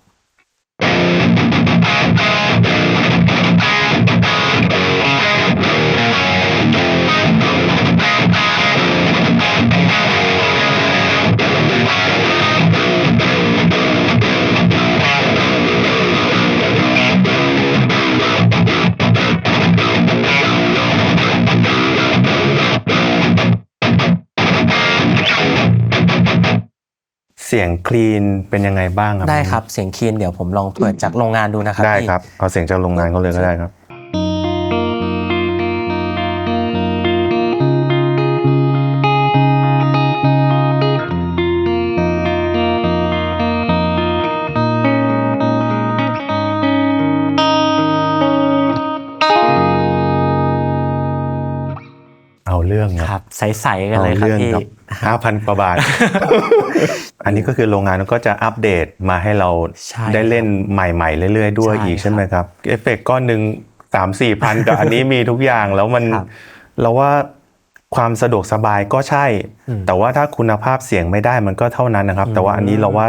เสียงคลีนเป็นยังไงบ้างครับได้ครับเสียงคลีนเดี๋ยวผมลองเปิดจากโรงงานดูนะครับได้ครับเอาเสียงจากโรงงานเขาเลยก็ได้ครับเอาเรื่องครับใสๆกันเลยครับพี่5,000 กว่าบาท อันนี้ก็คือโรงงานก็จะอัปเดตมาให้เราได้เล่นใหม่ๆเรื่อยๆด้วยอีกใช่ไหมครับเอฟเฟกต์ก้อนหนึ่ง 3-4 พันกับอันนี้มีทุกอย่างแล้วมันเราว่าความสะดวกสบายก็ใช่แต่ว่าถ้าคุณภาพเสียงไม่ได้มันก็เท่านั้นนะครับแต่ว่าอันนี้เราว่า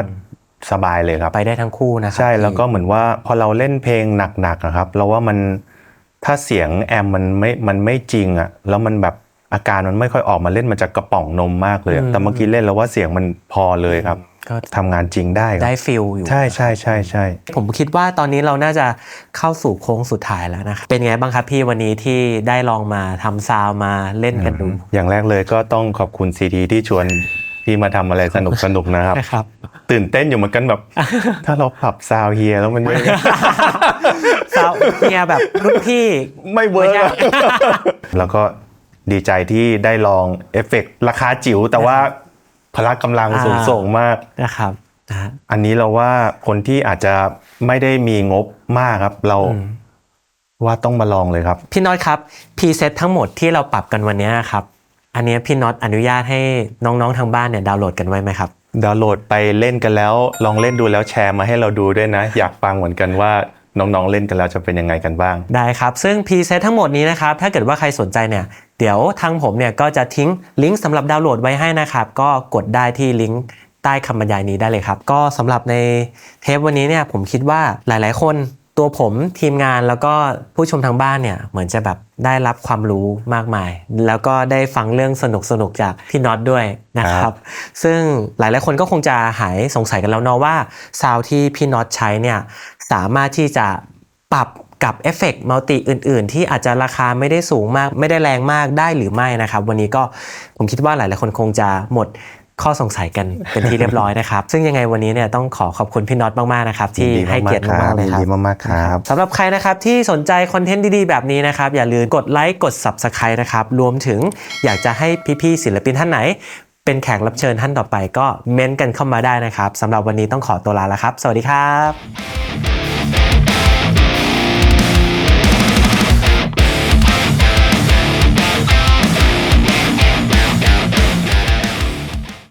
สบายเลยครับไปได้ทั้งคู่นะครับใช่แล้วก็เหมือนว่าพอเราเล่นเพลงหนักๆครับเราว่ามันถ้าเสียงแอมมันไม่จริงอ่ะแล้วมันแบบอาการมันไม่ค่อยออกมาเล่นมันจะกระป๋องนมมากเลยแต่เมื่อกี้เล่นแล้วว่าเสียงมันพอเลยครับก็ทำงานจริงได้ฟีลอยู่ใช่ใช่ใช่ใช่ผมคิดว่าตอนนี้เราน่าจะเข้าสู่โค้งสุดท้ายแล้วนะครับเป็นไงบ้างครับพี่วันนี้ที่ได้ลองมาทำซาวมาเล่นกันดูอย่างแรกเลยก็ต้องขอบคุณซีดีที่ชวนที่มาทำอะไรสนุกนะครับตื่นเต้นอยู่เหมือนกันแบบถ้าเราปรับซาวเฮียแล้วมันซาวเฮียแบบรุ่นพี่ไม่เวิร์กแล้วก็ดีใจที่ได้ลองเอฟเฟกต์ราคาจิ๋วแต่ว่าพละกำลังสูงส่งมากนะครับอันนี้เราว่าคนที่อาจจะไม่ได้มีงบมากครับเรา ว่าต้องมาลองเลยครับ พี่น็อตครับพรีเซตทั้งหมดที่เราปรับกันวันนี้ครับอันนี้พี่น็อตอนุญาตให้น้องๆทางบ้านเนี่ยดาวน์โหลดกันไว้ไหมครับดาวน์โหลดไปเล่นกันแล้วลองเล่นดูแล้วแชร์มาให้เราดูด้วยนะอยากฟังเหมือนกันว่าน้องๆเล่นกันแล้วจะเป็นยังไงกันบ้างได้ครับซึ่งพรีเซตทั้งหมดนี้นะครับถ้าเกิดว่าใครสนใจเนี่ยเดี๋ยวทางผมเนี่ยก็จะทิ้งลิงก์สำหรับดาวน์โหลดไว้ให้นะครับก็กดได้ที่ลิงก์ใต้คำบรรยายนี้ได้เลยครับก็สำหรับในเทปวันนี้เนี่ยผมคิดว่าหลายๆคนตัวผมทีมงานแล้วก็ผู้ชมทางบ้านเนี่ยเหมือนจะแบบได้รับความรู้มากมายแล้วก็ได้ฟังเรื่องสนุกๆจากพี่น็อตด้วยนะครับซึ่งหลายๆคนก็คงจะหายสงสัยกันแล้วเนาะว่าซาวด์ที่พี่น็อตใช้เนี่ยสามารถที่จะปรับกับเอฟเฟกต์มัลติอื่นๆที่อาจจะราคาไม่ได้สูงมากไม่ได้แรงมากได้หรือไม่นะครับวันนี้ก็ผมคิดว่าหลายๆคนคงจะหมดข้อสงสัยกันเป็นที่เรียบร้อยนะครับซึ่งยังไงวันนี้เนี่ยต้องขอบคุณพี่น็อตมากๆนะครับที่ให้เกียรติมากๆเลยครับดีมากๆครับสำหรับใครนะครับที่สนใจคอนเทนต์ดีๆแบบนี้นะครับอย่าลืมกดไลค์กด Subscribe นะครับรวมถึงอยากจะให้พี่ๆศิลปินท่านไหนเป็นแขกรับเชิญท่านต่อไปก็เม้นต์กันเข้ามาได้นะครับสำหรับวันนี้ต้องขอตัวลาแล้วครับสวัสดีครับ